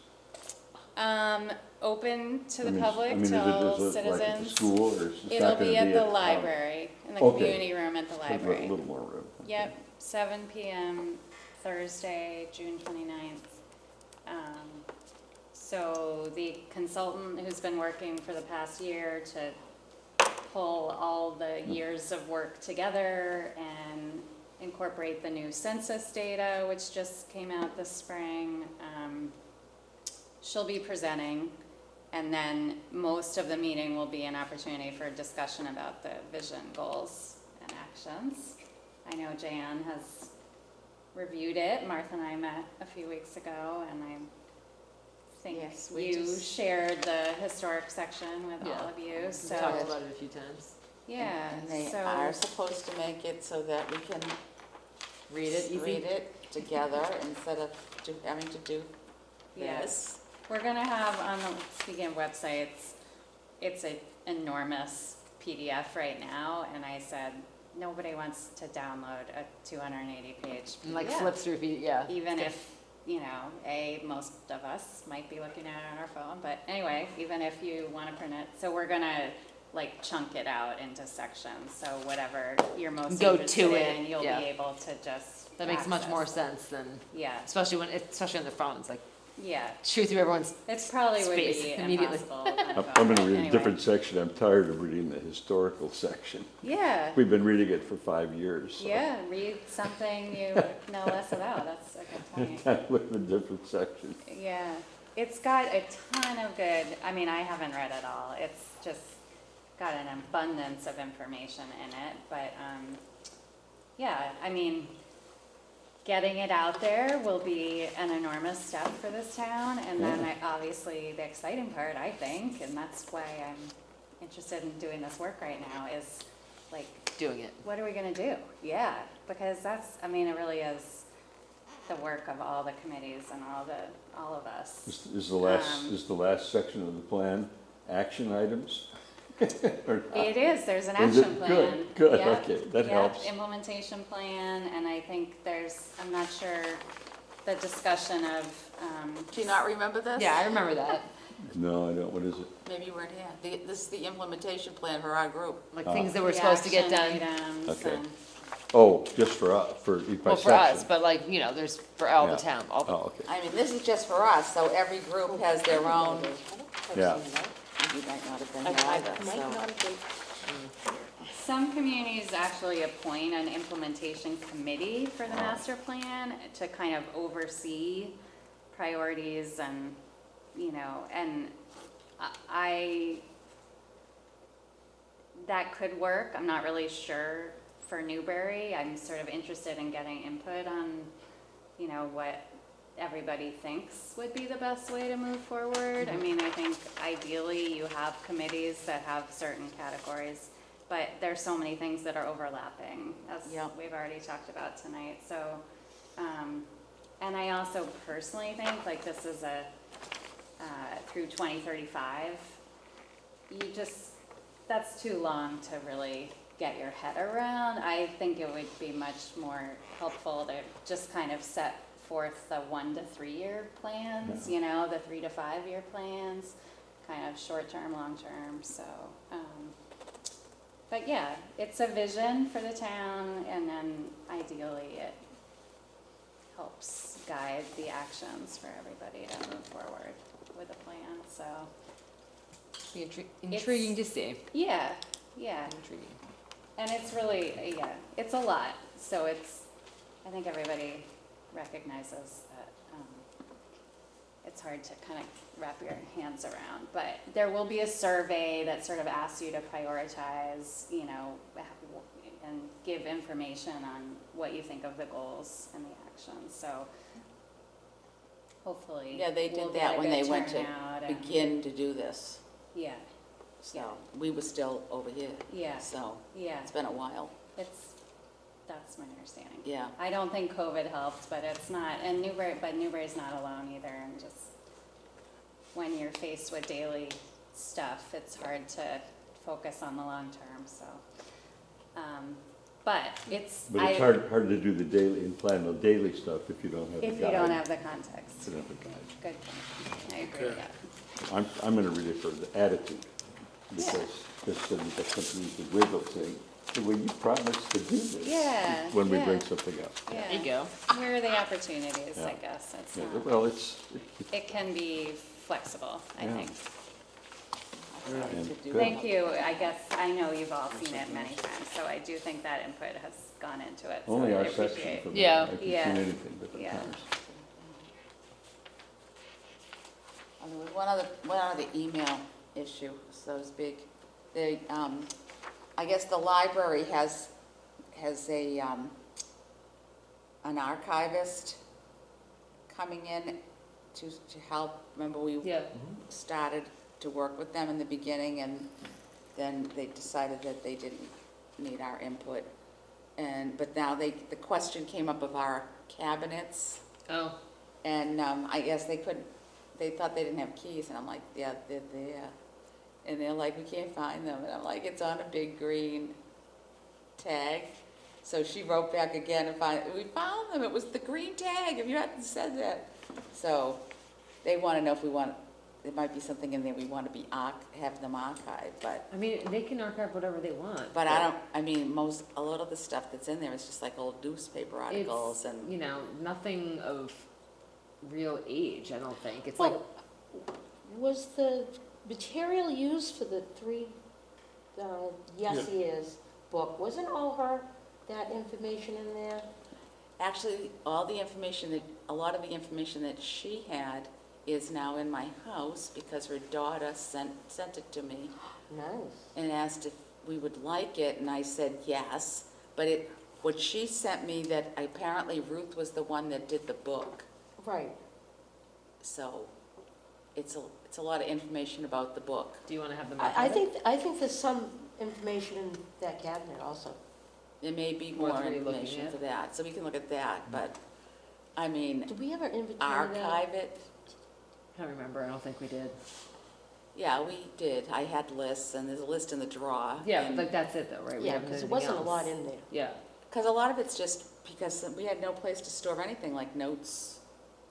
Open to I the mean, public, I mean, is till it like at the citizens. school, or it's It'll not gonna be at the town? library, in the Okay. community room at the So a library. little more room. Yep, 7 PM, Thursday, June 29th. So the consultant who's been working for the past year to pull all the years of work together and incorporate the new census data, which just came out this spring, she'll be presenting. And then most of the meeting will be an opportunity for discussion about the vision, goals, and actions. I know Jan has reviewed it. Martha and I met a few weeks ago, and I think Yes, we you just- shared the historic section with all Yeah. of you, We so. talked about it a few times. Yeah, And they so- are supposed to make it so that we can Read it easy. read it together instead of having to do Yes. this. We're gonna have on the, speaking of websites, it's an enormous PDF right now, and I said, nobody wants to download a 280-page And like PDF. flips through, yeah. Even if, most of us might be looking at it on our phone, but anyway, even if you wanna print it, so we're gonna like chunk it out into sections, so whatever you're most Go interested to it, in, you'll yeah. be able to just That makes much more access. sense than, Yeah, especially on their phones, like yeah, shoot through everyone's. it probably would Space be immediately. impossible. on I'm phone, going but to read a anyway. different section. I'm tired of reading the historical section. Yeah, We've been reading it for 5 years. So. yeah, read something you know less about, that's a good point. I look at a different section. Yeah, it's got a ton of good, I mean, I haven't read it all, it's just got an abundance of information in it, but, yeah, I mean, getting it out there will be an enormous step for this town, and then obviously the exciting part, I think, and that's why I'm interested in doing this work right now, is like, Doing it. what are we gonna do? Yeah, because that's, I mean, it really is the work of all the committees and all of us. Is the last section of the plan action items? Or not? It is, there's an Is it? action plan. Good, good, Yep, okay, that yep, helps. Implementation plan, and I think there's, I'm not sure, the discussion of, Do you not remember this? Yeah, I remember that. No, I don't. What is it? Maybe you weren't here. This is the implementation plan for our group. Like things that we're the supposed to get action done. items Okay. and- Oh, just for us, by Well, for us, section. but like, there's for all Yeah. the town, all the. Oh, okay. I mean, this is just for us, so every group has their own. Yeah. You might not have been I here either, might so. not have been. Some communities actually appoint an implementation committee for the master plan to kind of oversee priorities and, and that could work. I'm not really sure for Newbury. I'm sort of interested in getting input on, what everybody thinks would be the best way to move forward. I mean, I think ideally you have committees that have certain categories, but there's so many things that are overlapping, as Yep. we've already talked about tonight. So, and I also personally think, like, this is a, through 2035, that's too long to really get your head around. I think it would be much more helpful to just kind of set forth the 1 to 3 year plans, the 3 to 5 year plans, kind of short term, long term. So, but yeah, it's a vision for the town, and then ideally it helps guide the actions for everybody to move forward with a plan. So, Be intriguing to see. yeah. Intriguing. And it's really, it's a lot. So I think everybody recognizes that it's hard to kind of wrap your hands around. But there will be a survey that sort of asks you to prioritize, and give information on what you think of the goals and the actions. So hopefully Yeah, they we'll did get that a when good they went to turnout and- begin to do this. Yeah, So we were still over here. Yeah. So yeah. it's been a while. That's my understanding. Yeah. I don't think COVID helped, but it's not, and Newbury's not alone either, and just when you're faced with daily stuff, it's hard to focus on the long term, so. But it's. But it's hard to do the daily and plan the daily stuff if you don't have the guide. If you don't have the context. If you don't have the guide. Good point. I agree with that. I'm going to read it for the attitude, because just so you get something you can wiggle, saying, well, you promised to do this. Yeah, When we yeah. bring something up. Yeah. There you go. Where are the opportunities, I Yeah. guess, it's Yeah, not, well, it can be flexible, I Yeah. think. To do Good. Thank you, I guess, I know you've all seen it many times, so I do think that input has gone into it, so only I our section appreciate. for me. Yeah. I haven't seen Yeah. anything but the Yeah. times. There was one other email issue, so to speak. I guess the library has an archivist coming in to help. Remember, we Yeah. started to work with them in the beginning, and then they decided that they didn't need our input. But now the question came up of our cabinets, Oh, and I guess they thought they didn't have keys, and I'm like, yeah, they're there. And they're like, we can't find them, and I'm like, it's on a big green tag. So she wrote back again and we found them, it was the green tag, if you hadn't said that. So they want to know if there might be something in there we want to have them archived, but I mean, they can archive whatever they want. a lot of the stuff that's in there is just like old newspaper articles It's, and. you know, nothing of real age, I don't think. It's Well, was the material used for the Yes Years book, wasn't all that information in there? Actually, a lot of the information that she had is now in my house because her daughter sent it to me Nice. and asked if we would like it, and I said yes. But what she sent me, that apparently Ruth was the one that did the book. Right. So it's a lot of information about the book. Do you want to have them? I think there's some information in that cabinet also. There may be Worth more re-looking information at. for that, so we can look at that, but, I mean, Did we ever inventory that? archive it. I can't remember, I don't think we did. Yeah, we did. I had lists, and there's a list in the drawer. Yeah, but like, that's it though, right? We Yeah, haven't because done there wasn't a anything lot else. in there. Yeah, Because a lot of it's just because we had no place to store anything, like notes.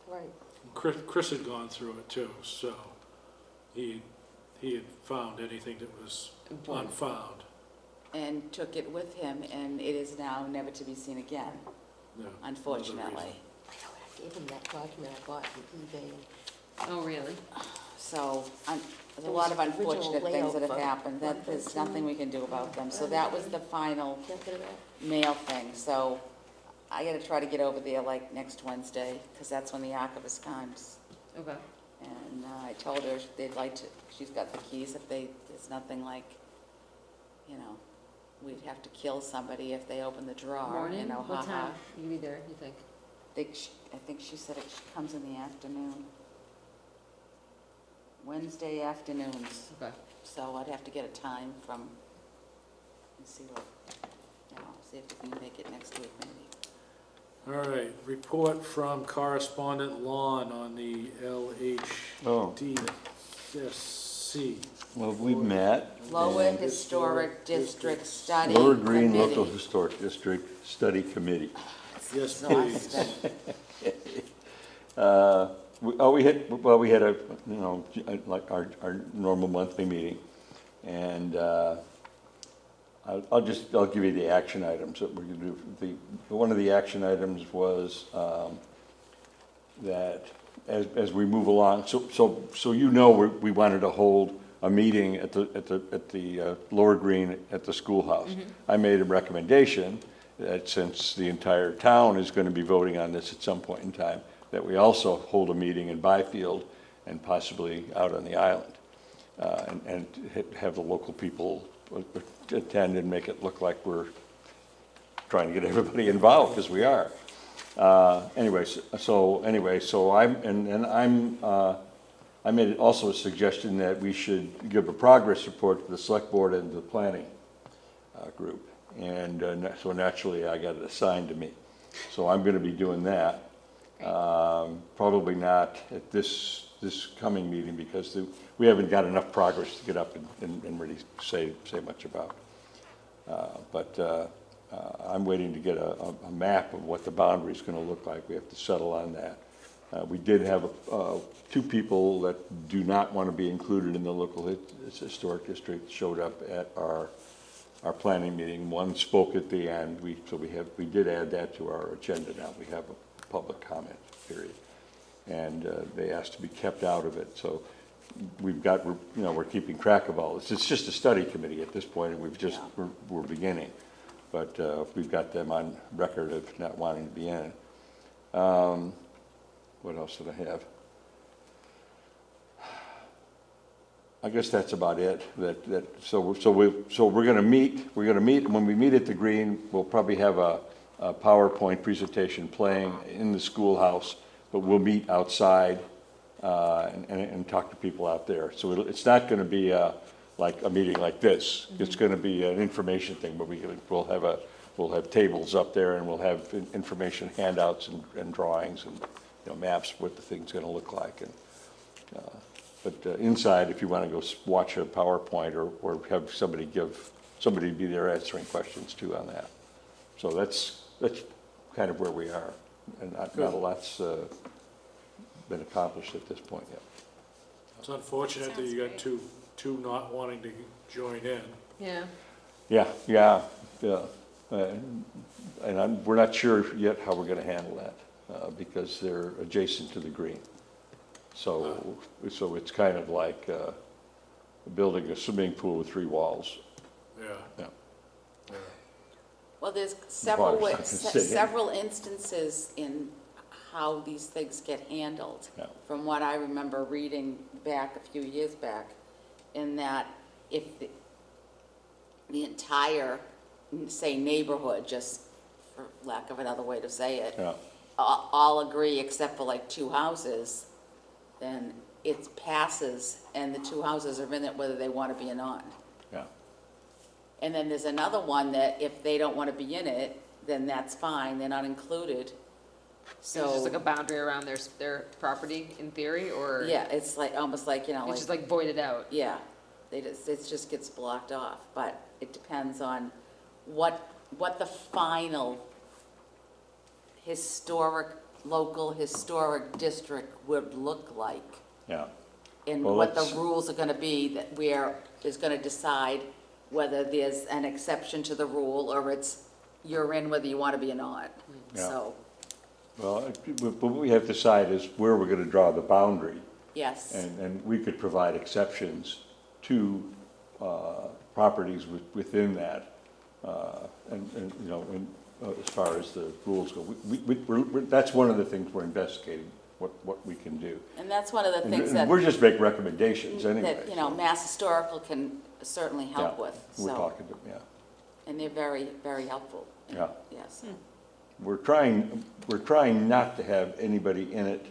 Right. Chris had gone through it too, so he had found anything that was Important. unfound. And took it with him, and it is now never to be seen again, Yeah, unfortunately. another reason. I gave him that document I bought from eBay. oh, really? So, there's a It lot was of the original unfortunate things that have layout for happened, that there's 113. nothing we can do about them. So that was the final Can't get it out. mail thing, so I gotta try to get over there like next Wednesday, because that's when the archivist comes. Okay. And I told her she's got the keys, there's nothing like, we'd have to kill somebody if they open the drawer, Morning? ha What ha. time? You be there, you think? I think she said she comes in the afternoon. Wednesday afternoons, Okay. so I'd have to get a time from, and see if we can make it next week maybe. All right, report from correspondent Lon on the LHDSC. Well, we've met. Lower and Historic District Study Lower Green Local Committee. Historic District Study Committee. Yes, please. Exhausting. We had a, like our normal monthly meeting, and I'll give you the action items that we're gonna do. One of the action items was that as we move along, we wanted to hold a meeting at the Lower Green at the schoolhouse. I made a recommendation that since the entire town is going to be voting on this at some point in time, that we also hold a meeting in Byfield and possibly out on the island, and have the local people attend and make it look like we're trying to get everybody involved, because we are. I made also a suggestion that we should give a progress report to the select board and the planning group. And so naturally, I got it assigned to me. So I'm going to be doing that. Probably not at this coming meeting, because we haven't got enough progress to get up and really say much about. But I'm waiting to get a map of what the boundary is going to look like. We have to settle on that. We did have two people that do not want to be included in the local historic district showed up at our planning meeting. One spoke at the end. We did add that to our agenda now. We have a public comment period, and they asked to be kept out of it. So we're keeping track of all this. It's just a study committee at this point, and we're beginning, but we've got them on record of not wanting to be in it. What else did I have? I guess that's about it. So we're going to meet. We're going to meet, and when we meet at the Green, we'll probably have a PowerPoint presentation playing in the schoolhouse, but we'll meet outside and talk to people out there. So it's not going to be a like a meeting like this. It's gonna be an information thing, but we'll have tables up there, and we'll have information handouts and drawings and, you know, maps, what the thing's gonna look like. And but inside, if you wanna go watch a PowerPoint or have somebody be there answering questions too on that. So that's kind of where we are, and not a lot's been accomplished at this point yet. It's unfortunate that you got two not wanting to join in. Yeah. Yeah. And we're not sure yet how we're gonna handle that, because they're adjacent to the green. So it's kind of like building a swimming pool with 3 walls. Yeah. Yeah. Well, there's Water's not gonna stay in. several instances in how these things get handled. Yeah. From what I remember reading back a few years back, in that if the entire, say, neighborhood, just for lack of another way to say it, Yeah. all agree except for like 2 houses, then it passes and the 2 houses are in it whether they want to be or not. Yeah. And then there's another one that if they don't want to be in it, then that's fine, they're not included. So it's just like a So, boundary around their property in theory, or? yeah, it's like, almost like, you know, It's like, just like voided out. yeah, it just gets blocked off, but it depends on what the final local historic district would look like. Yeah. And Well, what the let's- rules are gonna be that is gonna decide whether there's an exception to the rule, or you're in whether you wanna be or not, Yeah. so, Well, what we have to decide is where we're gonna draw the boundary. yes. And we could provide exceptions to properties within that. And, you know, as far as the rules go, that's one of the things we're investigating, what we can do. And that's one of the things And that, we're just making recommendations anyway. that, you know, Mass Historical can certainly help Yeah, with, We're so, talking to, yeah. and they're very, very helpful. Yeah. Yes. We're trying not to have anybody in it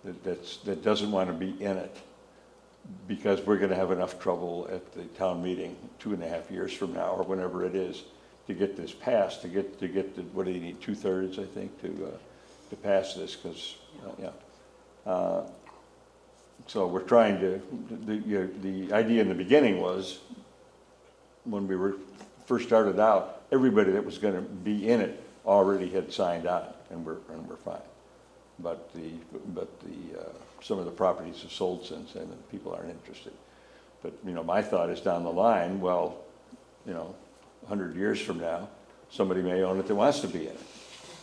that doesn't want to be in it, because we're gonna have enough trouble at the town meeting 2.5 years from now, or whenever it is, to get this passed, to get the, what do you need, 2/3, I think, to pass this, because, yeah. So we're trying to, the idea in the beginning was, when we first started out, everybody that was gonna be in it already had signed on, and we're fine. But some of the properties have sold since then, and people aren't interested. But, you know, my thought is down the line, well, you know, 100 years from now, somebody may own it that wants to be in it.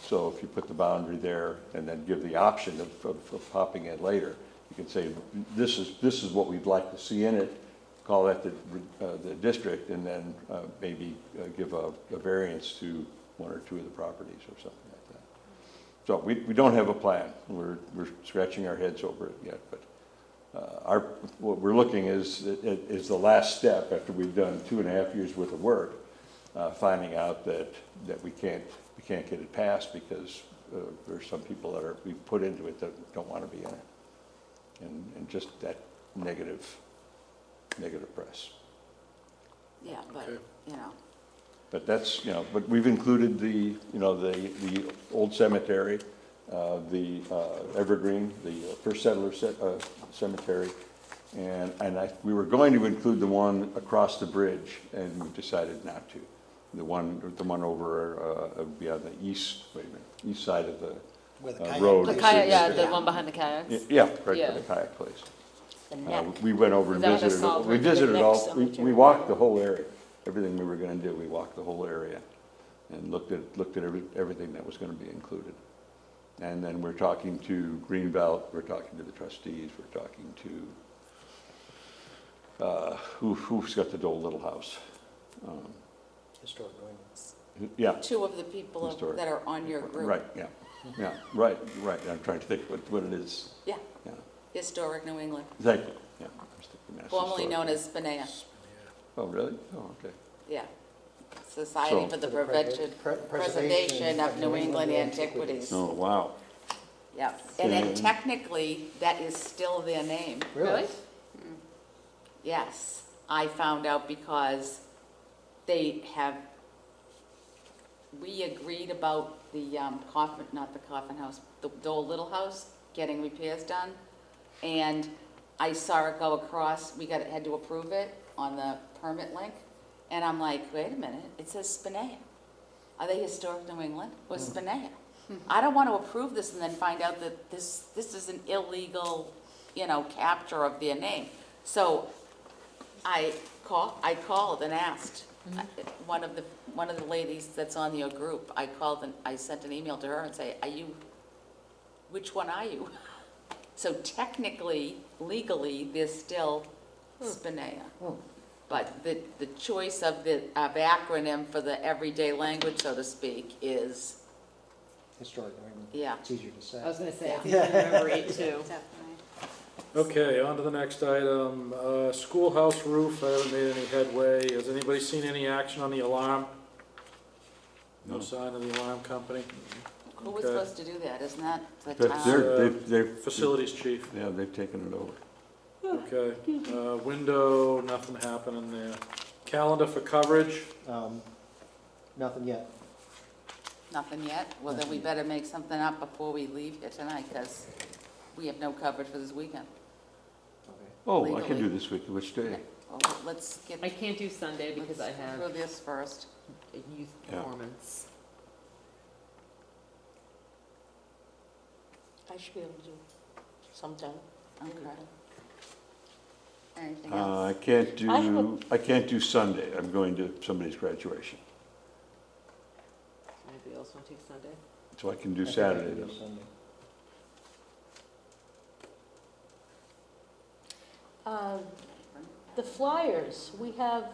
So if you put the boundary there and then give the option of popping in later, you can say, this is what we'd like to see in it, call that the district, and then maybe give a variance to 1 or 2 of the properties or something like that. So we don't have a plan. We're scratching our heads over it yet, but what we're looking is the last step after we've done 2.5 years worth of work, finding out that we can't get it passed because there's some people that we've put into it that don't want to be in it, and just that negative press. Yeah, but, Okay. you know, But that's, you know, but we've included the old cemetery, the Evergreen, the First Settler Cemetery, and we were going to include the one across the bridge, and we decided not to. The one over, on the east side of the Where the kayak road. The place kayak, is. yeah, the one behind the kayaks. Yeah, right Yeah. by the kayak place. The neck. We went over and Is that what visited, it's called? we visited The all, next we cemetery. walked the whole area. Everything we were gonna do, we walked the whole area and looked at everything that was gonna be included. And then we're talking to Greenbelt, we're talking to the trustees, we're talking to, who's got the old little house? Historic New England. Yeah, 2 of the people Historic. that are on your group. right, yeah, right. I'm trying to think what it is. Yeah, Yeah, Historic New England, thank you, yeah. Mass formerly Historic. known as Spinea. Oh, really? Oh, okay. Yeah. Society So- for the For the Preservation of New England Antiquities. Oh, wow. Yeah, and then And- technically, that is still their name, Really? yes. I found out because we agreed about the coffin, not the coffin house, the old little house, getting repairs done. And I saw it go across, had to approve it on the permit link. And I'm like, wait a minute, it says Spinea. Are they historic New England? Or Spinea? I don't want to approve this and then find out that this is an illegal, capture of their name. So I called and asked, one of the ladies that's on your group, I called and I sent an email to her and say, which one are you? So technically, legally, they're still Spinea. But the choice of acronym for the everyday language, so to speak, is, Historic, I mean, yeah. it's easier to say. I was gonna say, I can remember it too. Definitely. Okay, on to the next item. Schoolhouse roof, I haven't made any headway. Has anybody seen any action on the alarm? No sign of the alarm company? Who was Okay. supposed to do that? Isn't that the That's town? they've, Facilities chief. yeah, they've taken it over. Okay, window, nothing happening there. Calendar for coverage, Nothing yet. Nothing yet? Well, then we better make something up before we leave here tonight, because we have no coverage for this weekend. Okay. Oh, I can Legally. do this week, which day? Well, let's get I can't do Sunday because I have through this first. a youth Yeah. performance. I should be able to do sometime. Okay. Anything I else? can't do Sunday. I'm going to somebody's graduation. Anybody else want to take Sunday? So I can do I think I Saturday can though. do Sunday. The flyers, we have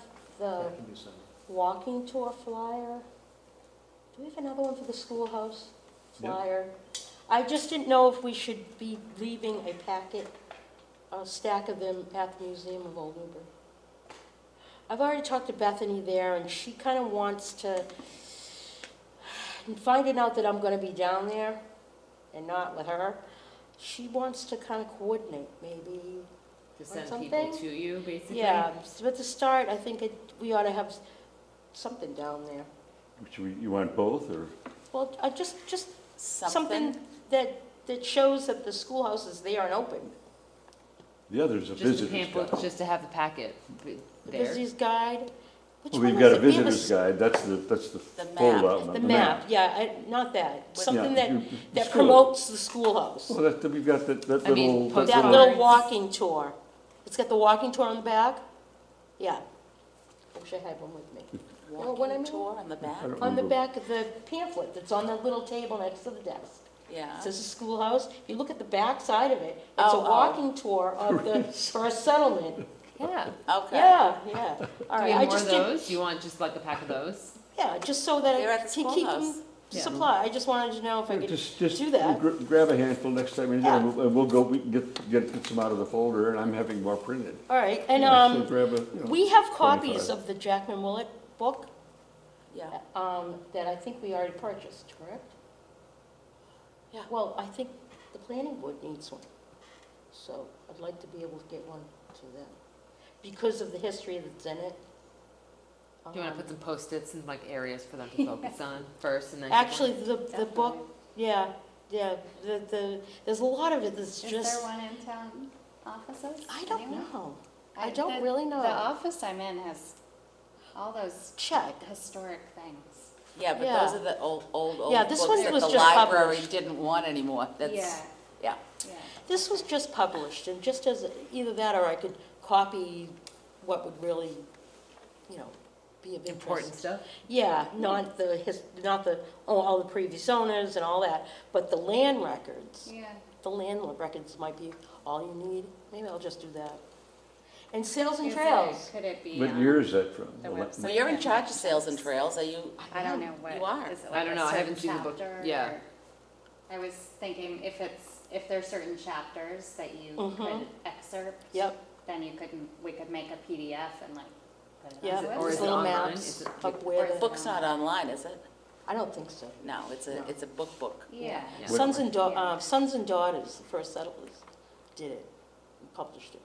Yeah, the I can do Sunday. walking tour flyer. Do we have another one for the schoolhouse Yep. flyer? I just didn't know if we should be leaving a packet, a stack of them at the Museum of Old Newbury. I've already talked to Bethany there, and she kind of wants to, finding out that I'm going to be down there and not with her, she wants to kind of coordinate, maybe. To Or send people something? to you, basically? Yeah, but to start, I think we ought to have something down there. Which you want both, or? Well, just Something? something that shows that the schoolhouse is there and open. The other's a Just a visitor's pamphlet, guide. just to have the packet The there. visitor's guide. Which Well, one we've is got a it? We have visitor's guide, that's the map. fold-out, The map, yeah, not that. Something Yeah, that school. promotes the schoolhouse. Well, we've got that I mean, little. That postcards. little walking tour. It's got the walking tour on the back? Yeah. I wish I had one with me. Know what I Walking mean? tour on the back? I don't On the remember. back of the pamphlet that's on the little table next to the desk. Yeah. It says the schoolhouse. If you look at the back side of it, it's a Oh, oh. walking tour of the first settlement. Yeah. Okay. Yeah, yeah. All Do right, we I have more of just did, those? You want just like a pack of those? yeah, just so that They're I at the can keep schoolhouse. them Yeah. supply. I just wanted to know if I could Just do that. grab a handful next time, Yeah. and we'll go, we can get some out of the folder, and I'm having more printed. All right, and Yeah, so grab a, we have copies 25. of the Jackman Willett book Yeah. that I think we already purchased, correct? Yeah. Well, I think the planning board needs one, so I'd like to be able to get one to them because of the history that's in it. Do you want to put some Post-its and like areas for them to focus on first and then? Actually, the book, yeah, there's a lot of it that's Is just, there one in town offices? I don't anywhere? know. I don't really know. The office I'm in has all those Check. historic things. Yeah, but Yeah. those are the old Yeah, this books one that was the just library published. didn't want anymore. That's, Yeah, yeah. yeah. This was just published, and just as, either that or I could copy what would really, be of interest. Important stuff? Yeah, not all the previous owners and all that, but the land records. Yeah. The land records might be all you need. Maybe I'll just do that. And Sales and Is Trails. Could it be? What year is that from? the Well, website? you're in charge of Sales and Trails, are you? I don't know what. You are. Is it I like don't a know, I certain haven't seen the book. chapter, Yeah. or- I was thinking if there's certain chapters that you Mhm. could excerpt. Yep. Then we could make a PDF and like put it Yeah, on the Or is these it website. little online? maps Is it of Or where is the, it- Book's not online, is it? I don't think so. No, it's No. a book. Yeah. Yeah. Sons and Yeah. Sons and Daughters, the first settlers, did it, and published it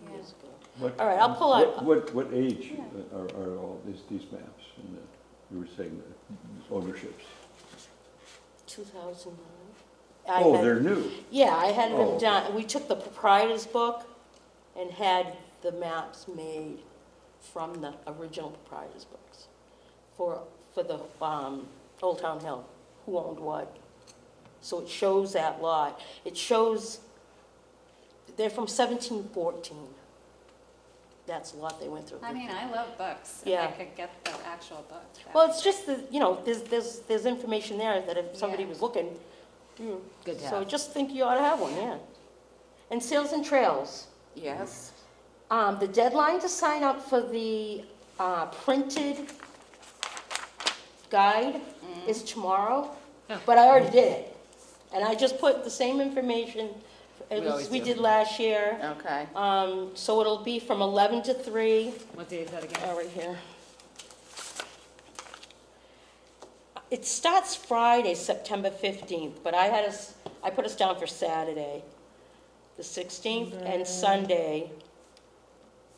a years ago. What- All right, I'll pull out- What age are all these maps? And you were saying ownerships. 2009. Oh, they're new. Yeah, I had Oh, them done, we took the proprietor's book and had the maps made from the original proprietor's books for the Old Town Hill, who owned what. So it shows that lot. It shows, they're from 1714. That's the lot they went through. I mean, I love books. If Yeah. I could get the actual book. that Well, would it's be- just that, there's information there that if somebody Yeah. was looking, Good to so have. just think you ought to have one, yeah. And Sales and Trails. Yes. The deadline to sign up for the printed guide is tomorrow, Oh. but I already did it. And I just put the same information We always as we do. did last year. Okay. So it'll be from 11 to 3, What day is that again? right here. It starts Friday, September 15th, but I put us down for Saturday, the 16th, and Sunday.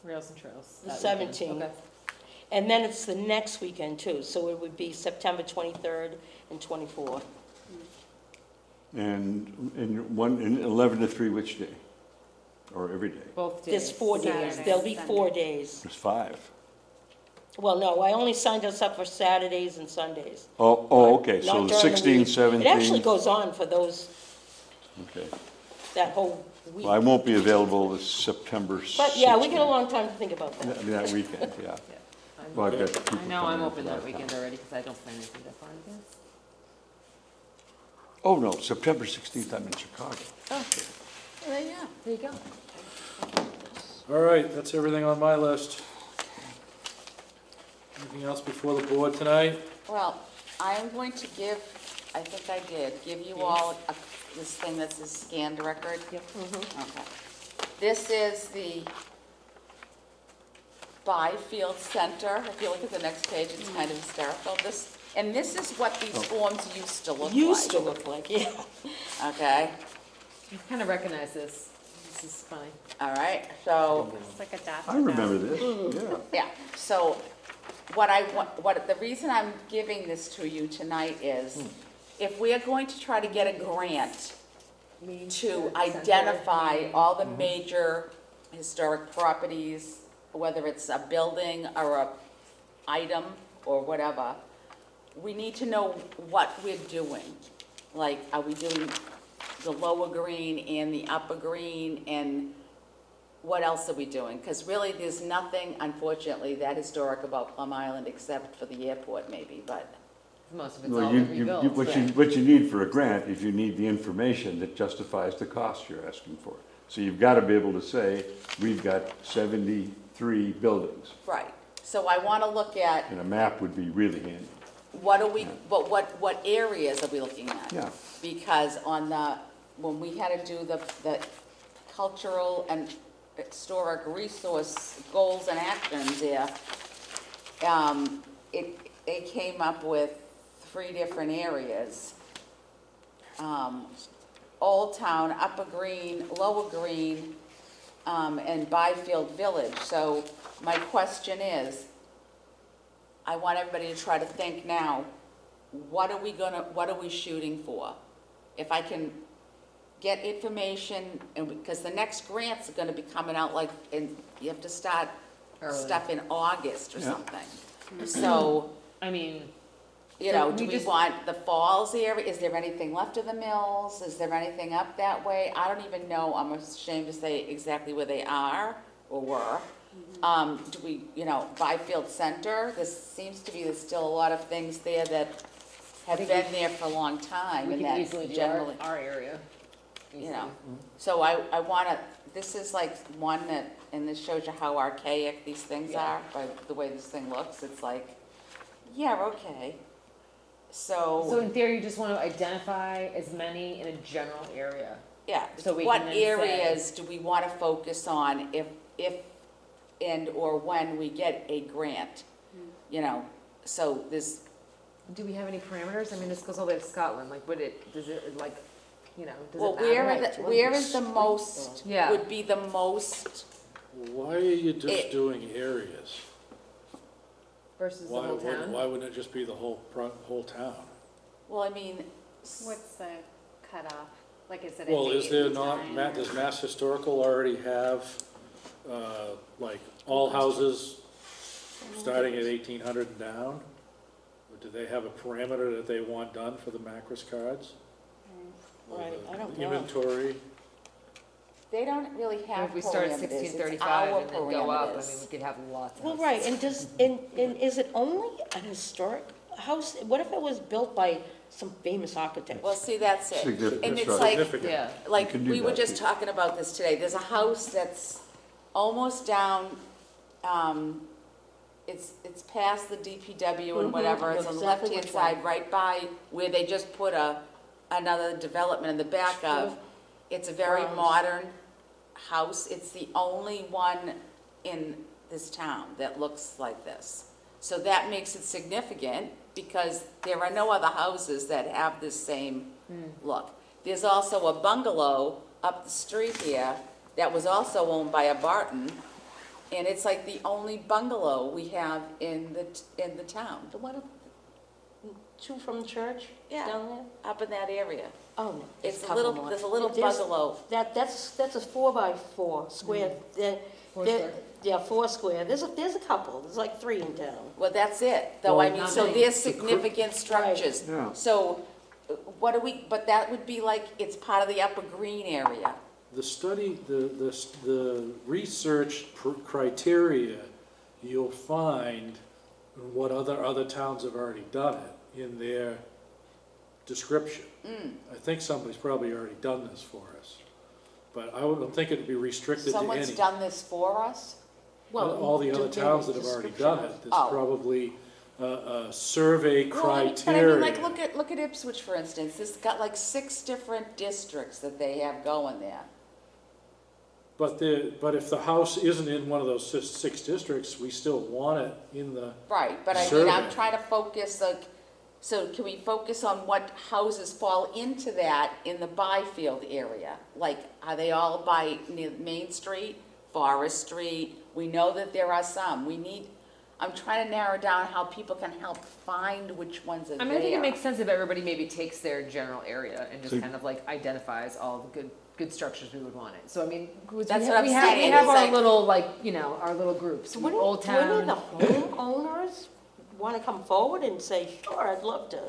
Rails and Trails. The that weekend. 17th. Okay. And then it's the next weekend too, so it would be September 23rd and 24th. And 11 to 3 which day? Or every day? Both days. There's 4 days, Saturday, there'll be Sunday. 4 days. There's 5. Well, no, I only signed us up for Saturdays and Sundays. Oh, okay, Not so the during 16, week. 17? It actually goes on for those, Okay. that whole week. Well, I won't be available this September 16th. But yeah, we get a long time to think about I that. mean, that weekend, yeah. I'm- Well, I've got people I know I'm coming in open for that that weekend time. already because I don't plan anything that far in advance. Oh, no, September 16th, I'm in Chicago. There you go. There you go. All right, that's everything on my list. Anything else before the board tonight? Well, I'm going to give, I think I did, give you all this thing that says scanned record. Yep. Okay. This is the Byfield Center. If you look at the next page, it's kind of hysterical. And this is what these forms used to look like. Used to look like, yeah. Okay, I kind of recognize this. This is funny. all right, so, It's like a dot. I remember this, yeah. yeah, so the reason I'm giving this to you tonight is, if we are going to try to get a grant to identify all the major historic properties, whether it's a building or a item or whatever, we need to know what we're doing. Like, are we doing the lower green and the upper green, and what else are we doing? Because really, there's nothing, unfortunately, that historic about Plum Island except for the airport maybe, but, Most of it's Well, all been rebuilt. what you need for a grant is you need the information that justifies the cost you're asking for. So you've got to be able to say, we've got 73 buildings, right. So I want to look at and a map would be really handy. what are we, but what areas are we looking at? Yeah. Because when we had to do the cultural and historic resource goals and actions there, it came up with 3 different areas. Old Town, Upper Green, Lower Green, and Byfield Village. So my question is, I want everybody to try to think now, what are we shooting for? If I can get information, and because the next grants are gonna be coming out you have to start Early. stuff in August or Yeah. something. So, I mean, do So we we just- want the falls area? Is there anything left of the mills? Is there anything up that way? I don't even know, I'm ashamed to say exactly where they are or were. Do we, Byfield Center, there's still a lot of things there that have been there for a long time, we and could that's easily do generally, our area. So I wanna, this is like one that, and this shows you how archaic these things Yeah. are, by the way this thing looks, it's like, yeah, okay. So in theory, you just want to identify as many in a general area. Yeah, So we what can then say- areas do we want to focus on if and or when we get a grant? So this, Do we have any parameters? I mean, this goes all the way to Scotland. Like, does it well, matter? where is the most, Yeah. would be the most Why are you It- just doing areas? Versus the Why, whole town? why wouldn't it just be the whole town? Well, I mean, What's the cutoff? Like, is it a Well, is date there and not, time, Does or- Mass Historical already have, like, all houses starting at 1800 and down? Or do they have a parameter that they want done for the Macris cards? Or Right, the I don't know. Inventory? they don't really have If we start at parameters. It's 1635 our and then go up, I mean, parameters. we could have lots of Well, houses. right, and is it only an historic house? What if it was built by some famous architect? Well, see, that's it. Significant, And it's right. like, Significant. Yeah, like, You can do we were that, just too. talking about this today, there's a house that's almost down, it's past the DPW and Mhm, whatever, I know it's on the exactly left-hand which side, one. right by where they just put another development in the back of. It's a very Browns. modern house, it's the only one in this town that looks like this. So that makes it significant, because there are no other houses that have this same look. There's also a bungalow up the street here that was also owned by a Barton, and it's like the only bungalow we have in the town, The one, two from the church Yeah. down there? up in that area. Oh, no. It's a couple little, more. there's a little There's- bungalow. That's a 4x4 square. Four square. Yeah, 4 square. There's a couple, there's like 3 in town. Well, that's it, though, I Well, mean, not so many. there's significant structures. Yeah. So, what do we, but that would be like, it's part of the upper green area. The study, the research criteria, you'll find what other towns have already done it in their description. I think somebody's probably already done this for us, but I don't think it'd be restricted to any. Someone's done this for us? All the other to towns get a that have already description done of- it, there's Oh. probably a survey Well, I mean, criteria. But I mean, like, look at Ipswich, for instance, it's got like 6 different districts that they have going there. But if the house isn't in one of those six districts, we still want it in the, Right, but I mean, I'm Survey. trying to focus, like, so can we focus on what houses fall into that in the Byfield area? Like, are they all by near Main Street, Forest Street? We know that there are some. I'm trying to narrow down how people can help find which ones are I there. mean, I think it makes sense if everybody maybe takes their general area and just So- kind of like identifies all the good structures we would want it. So I mean, That's what I'm we saying, have it's our like- little, like, you know, our little groups, So Old wouldn't any of Town. the homeowners want to come forward and say, sure, I'd love to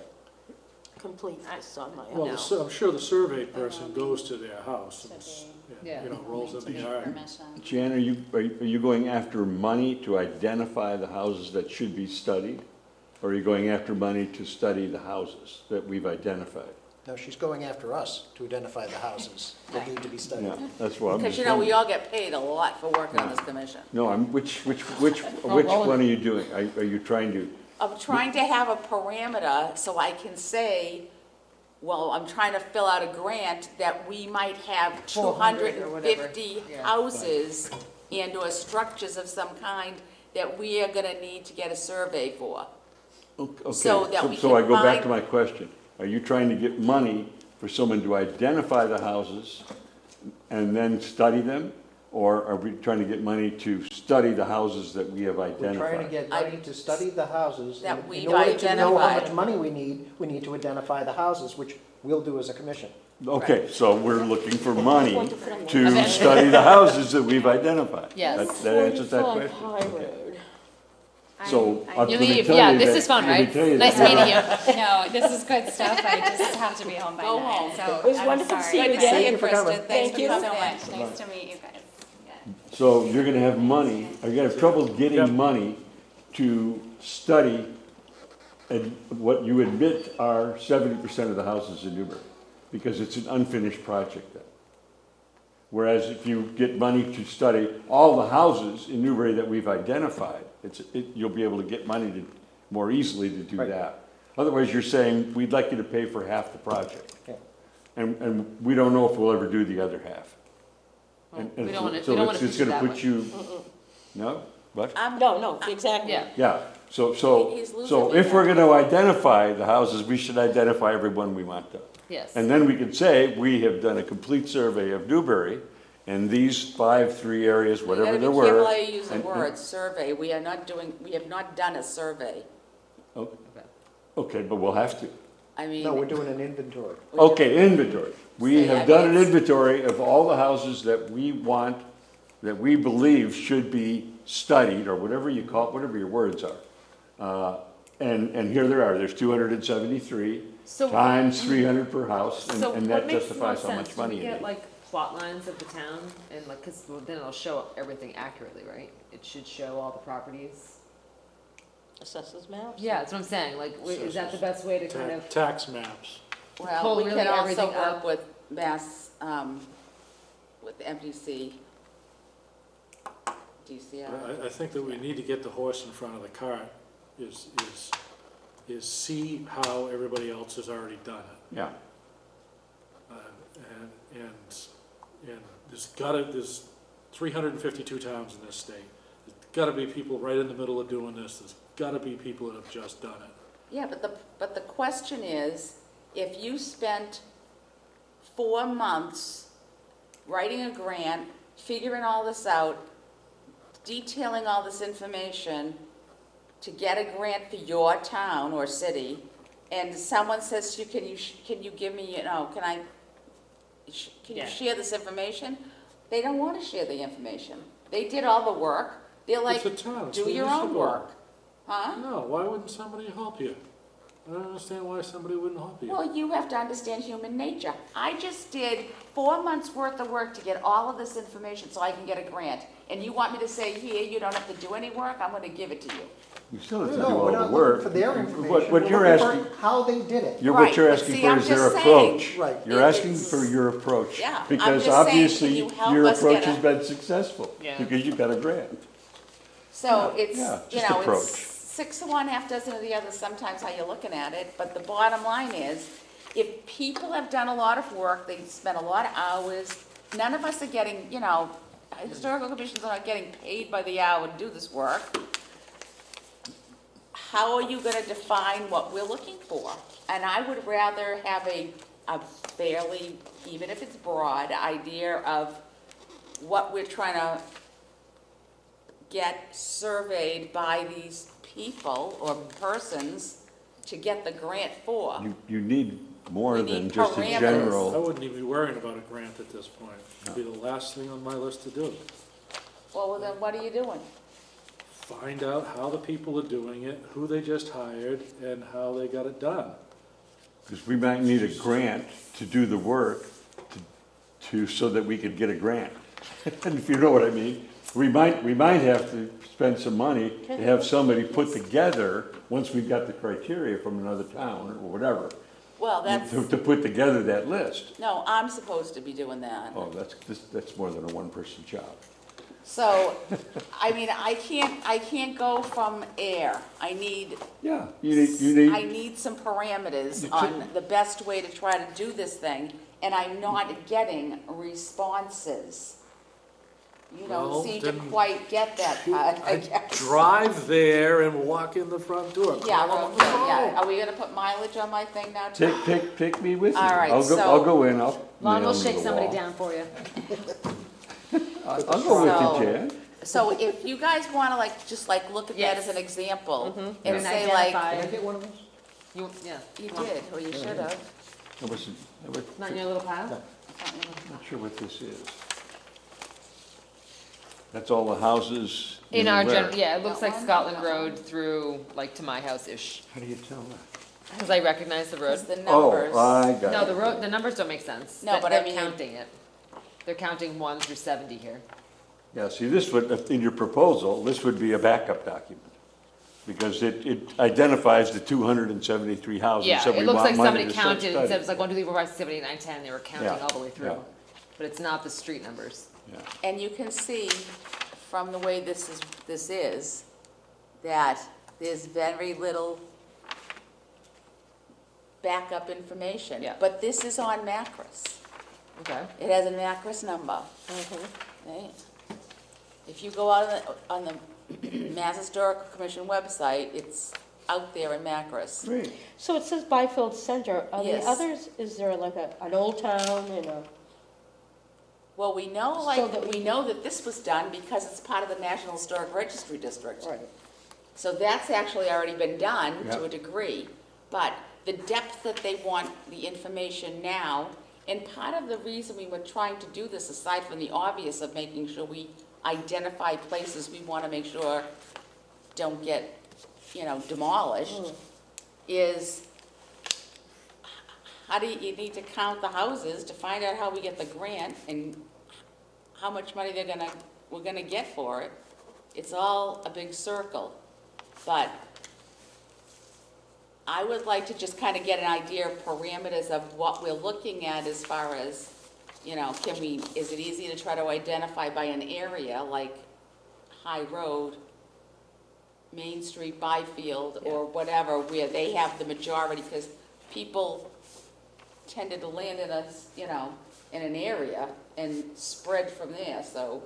complete this on my well, own? I'm sure the survey person goes to their house and, Yeah. you know, rolls in the yard. Permission. Jan, are you going after money to identify the houses that should be studied? Or are you going after money to study the houses that we've identified? No, she's going after us to identify the houses that need to be studied. Yeah, that's what I'm. Because, just you know, we wondering. all get paid a lot for working on Yeah. this commission. No, which all of one it. are you doing? Are you trying to, I'm trying to have a parameter so I can say, well, I'm trying to fill out a grant that we might have 400 or whatever, 250 yeah. houses and/or structures of some kind that we are gonna need to get a survey for. okay, So that we so I can go back find- to my question. Are you trying to get money for someone to identify the houses and then study them? Or are we trying to get money to study the houses that we have We're trying to identified? get money to study the houses. That and we've in order to know how much identified. money we need to identify the houses, which we'll do as a commission. Okay, so we're looking for money Want to put on to Okay. study the houses that we've identified. Yes. That answers that 45 question? High Okay. Road. So, I'm- You let me leave, tell yeah, you this that- is fun, let me right? tell you Nice that- meeting you. No, this is good stuff, I just have to be home by Go 9, home. so It was I'm wonderful to sorry. see you Good to again. see Thank you, you for Kristen. coming. Thanks Thank for you. So coming much, in. nice to meet you guys. Yeah. So you're gonna have money, are you gonna have trouble Yep. getting money to study and what you admit are 70% of the houses in Newbury? Because it's an unfinished project then. Whereas if you get money to study all the houses in Newbury that we've identified, you'll be able to get money to, more easily to do Right. that. Otherwise, you're saying, we'd like you to pay for half the project. Yeah. And we don't know if we'll ever do the other half. And We don't wanna- so we don't wanna it's push it gonna that put way. you, no? What? No, exactly. Yeah. Yeah, so He's losing me if we're now. gonna identify the houses, we should identify every one we want done. Yes. And then we could say, we have done a complete survey of Newbury, And these 3 areas, whatever You there gotta be careful were. how you use the and- word survey. We have not done a survey. Oh, okay, but we'll have to. I mean. No, we're doing an inventory. Okay, inventory. We So, yeah, have done an it's- inventory of all the houses that we want, that we believe should be studied, or whatever you call it, whatever your words are. And here there are, there's 273, So- times 300 per house, So and what that makes justifies more how much sense? money Do we you get need. like plot lines of the town and like, cause then it'll show everything accurately, right? It should show all the properties. Assessors maps? Yeah, that's what I'm saying, like, is that the best way to kind of, Tax maps. Well, pull we really can also everything work up? with Mass, with MDC, DCR. I think that we need to get the horse in front of the cart, is see how everybody else has already done it. Yeah, And there's 352 towns in this state. There's gotta be people right in the middle of doing this. There's gotta be people that have just done it. Yeah, but the question is, if you spent 4 months writing a grant, figuring all this out, detailing all this information to get a grant for your town or city, and someone says to you, can you give me, can you Yeah. share this information? They don't want to share the information. They did all the work. They're like, It's a town, it's do your own municipal. work. Huh? No, why wouldn't somebody help you? I don't understand why somebody wouldn't help you. Well, you have to understand human nature. I just did 4 months' worth of work to get all of this information so I can get a grant. And you want me to say, here, you don't have to do any work? I'm gonna give it to you. you still have to do No, all we're the not work. looking for their information. What We're you're looking for asking, how they did it. what Right, you're but asking see, for I'm is their just saying, approach. Right. You're asking it's- for your approach. Yeah, I'm Because just saying, obviously, can you help your us approach get a- has been successful, Yeah. because you got a grant. So it's, yeah, you just know, approach. it's 6 of one, half dozen of the other, sometimes how you're looking at it. But the bottom line is, if people have done a lot of work, they've spent a lot of hours, none of us are getting, historical commissions are not getting paid by the hour to do this work. How are you gonna define what we're looking for? And I would rather have a fairly, even if it's broad, idea of what we're trying to get surveyed by these people or persons to get the grant for. You need more We than need just a parameters. I general. wouldn't even be worrying about a grant at this point. It'd be the last thing on my list to do. Well, then what are you doing? Find out how the people are doing it, who they just hired, and how they got it done. Because we might need a grant to do the work so that we could get a grant. And if you know what I mean, we might have to spend some money to have somebody put together, once we've got the criteria from another town or whatever, Well, that's, to put together that list. no, I'm supposed to be doing that. Oh, that's more than a one-person job. So, I mean, I can't go from air. I need, Yeah, you I need, need some parameters on the best way to try to do this thing, and I'm not getting responses. You Well, don't seem to then quite get that part, I I'd guess. drive there and walk in the front door. Yeah, Call well, on the phone. yeah, are we gonna put mileage on my thing now too? take me with you. All right, I'll so- go in, I'll Lon nail will them to shake the somebody wall. down for you. I'll go with So- you, Jan. So if you guys wanna just look at that Yes. as an example, and And say like, identify- Did I get one of those? Yeah. you did, or you should have. I wasn't, Not in your little pile? not sure what this is. That's all the houses In our where? yeah, it looks That like one? Scotland That Road one? through, like, to my house-ish. How do you tell that? Because I recognize the road. Because the Oh, numbers. I got it. No, the numbers don't make sense. No, but I mean- They're counting it. They're counting 1 through 70 here. Yeah, see, this would, in your proposal, this would be a backup document. Because it identifies the 273 houses Yeah, that we it looks want like money somebody to counted, study. instead it was like 1, 2, 3, 4, 5, 6, 7, 8, 9, 10, they were counting Yeah, all the way yeah. through. But it's not the street numbers. Yeah. And you can see from the way this is, that there's very little backup information. Yeah. But this is on Macris. Okay. It has a Macris number. Right? If you go out on the Mass Historical Commission website, it's out there in Macris. Great. So it says Byfield Center. Are the Yes. others, is there like an old town and a Well, we know, So that we know that this was done because it's part of the National Historic Registry District. Right. So that's actually already been done to Yeah. a degree. But the depth that they want the information now, and part of the reason we were trying to do this, aside from the obvious of making sure we identify places we want to make sure don't get, demolished, is how do you need to count the houses to find out how we get the grant and how much money we're gonna get for it. It's all a big circle. But I would like to just kind of get an idea of parameters of what we're looking at as far as, is it easy to try to identify by an area like High Road, Main Street, Byfield, or whatever, where they have the majority, because people tended to land in in an area and spread from there, so.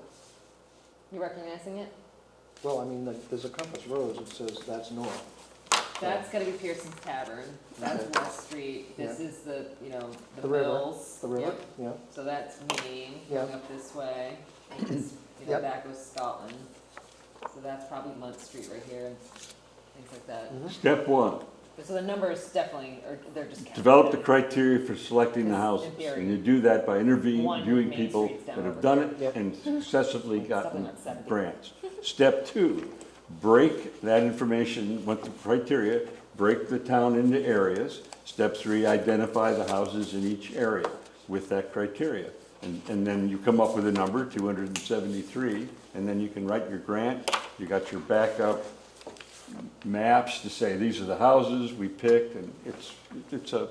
You recognizing it? Well, I mean, there's a Compass Rose that says that's north. That's gotta be Pearson's Tavern, that's Okay. West Street, this is the, the The river, mills. the river, Yep. yeah. So that's Maine, Yeah. going up this way, and this, Yep. back goes Scotland. So that's probably Munt Street right here, and things like that. Mhm. Step one, So the numbers definitely, they're just counting. develop the criteria for selecting the In houses. theory, And you do that by interviewing one Main people Street's down that have over done here. it Yep. and successfully Something gotten like 70. grants. Step two, break that information, what the criteria, break the town into areas. Step three, identify the houses in each area with that criteria. And then you come up with a number, 273, and then you can write your grant. You got your backup maps to say, these are the houses we picked, and so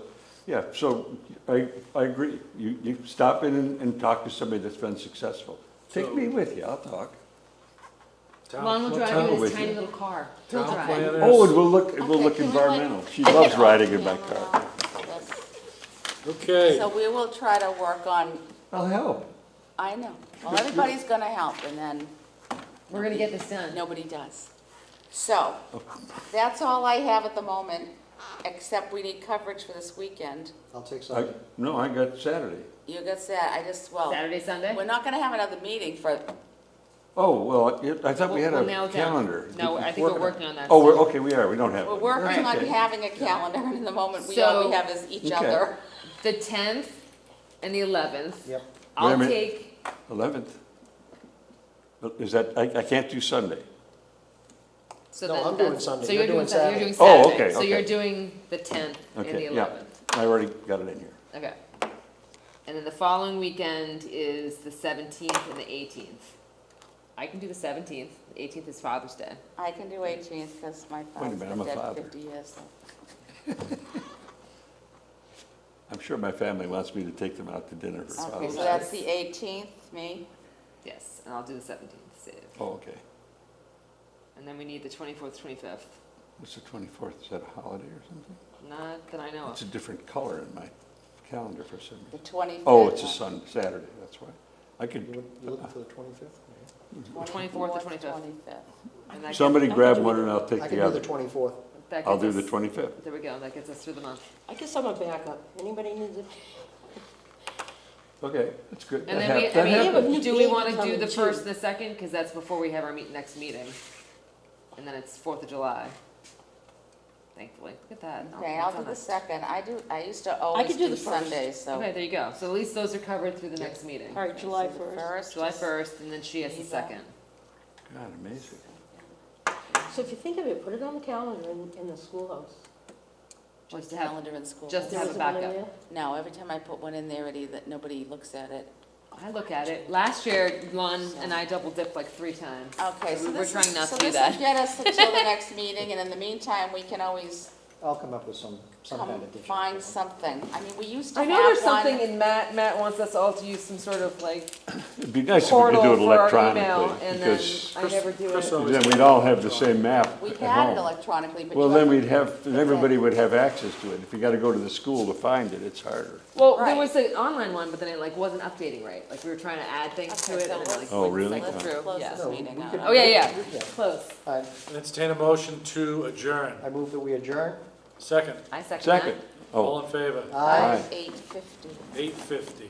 I agree. You stop in and talk to somebody that's been successful. Take me with you, I'll talk. Lon will drive town in his with tiny you? little car. He'll Town drive. planners. Oh, and we'll look Okay, can we, like- environmental. She loves riding in my car. Okay, So we will try to work on, I'll help. I know, well, everybody's gonna help, and then We're gonna get this done. nobody does. So, that's all I have at the moment, except we need coverage for this weekend. I'll take Sunday. No, I got Saturday. You got that, Saturday, Sunday? we're not gonna have another meeting for, Oh, well, I thought we had We'll a nail it down. calendar. No, I think we're working on that. Oh, still. okay, we are, we don't have we're it. working on Okay. having a calendar, and the moment all we So- have is each Okay. other. The 10th and the 11th. Yep. Wait a I'll minute. take, 11th. Is that, I can't do Sunday. so No, then I'm doing that's- Sunday. So You're you're doing doing Saturday. You're doing Saturday. Oh, Saturday. okay, So you're okay. doing the 10th and the Okay, yeah. 11th. I already got it in here. Okay. And then the following weekend is the 17th and the 18th. I can do the 17th. The 18th is Father's Day. I can do 18th, because my a father's minute, been I'm a dead father. 50 years, so. I'm sure my family wants me to take them out to dinner for Okay, Father's so Day. that's the 18th, me. Yes, and I'll do the 17th, save. Oh, okay. And then we need the 24th, 25th. What's the 24th? Is that a holiday or something? Not that I know It's a of. different color in my calendar for some The reason. 25th. Oh, it's a Saturday, that's why. I You could, looking for the 25th? 24th or 25th. 25th. And that somebody I grab can one do and I'll take I the can do other. the 24th. that I'll gets do the us- 25th. There we go, that gets us through the month. I guess I'm a backup. Anybody needs it? Okay, that's good. And That then we, hap- that I happens. mean, new do we baby wanna do coming the too. 1st and the 2nd? Cause that's before we have our next meeting. And then it's 4th of July. Thankfully, look at that. Okay, Oh, I'll that's do the nice. 2nd. I used to always could do do the 1st. Sundays, so. Okay, there you go. So at least those are covered through the next meeting. All right, July So the 1st. first July is- 1st, and then she has the Eva. 2nd. God, amazing. So if you think of it, put it on the calendar in the schoolhouse. Just to have- calendar in school. just to There have a isn't one in backup. there? No, every time I put one in there, nobody looks at it. I look at it. Last year, Lon and I double dipped like 3 times. Okay, So so we're this trying is- not so to do this that. will get us until the next meeting, and in the meantime, we can always I'll come up with some kind come of addition. find something. I mean, we used to I have know there's one. something in Matt wants us all to use some sort of like It'd be nice if we could portal do it for our email, electronically, and then because I never do Chris it. always- then we'd all have the same map We at had it home. electronically, but. Well, you then have- we'd have, then everybody would have access to it. If you gotta go to the school to find it, it's harder. Well, there Right. was an online one, but then it like wasn't updating right. Like we were trying to add things to Okay, it, so and it let's- like Oh, wouldn't really? sync Let's through. close Yeah. this meeting we out. could- Oh yeah, yeah. Yeah. Close. entertain a motion to adjourn. I move that we adjourn. Second, I second Second. that. all Oh, in favor? Aye. 8:50. 8:50.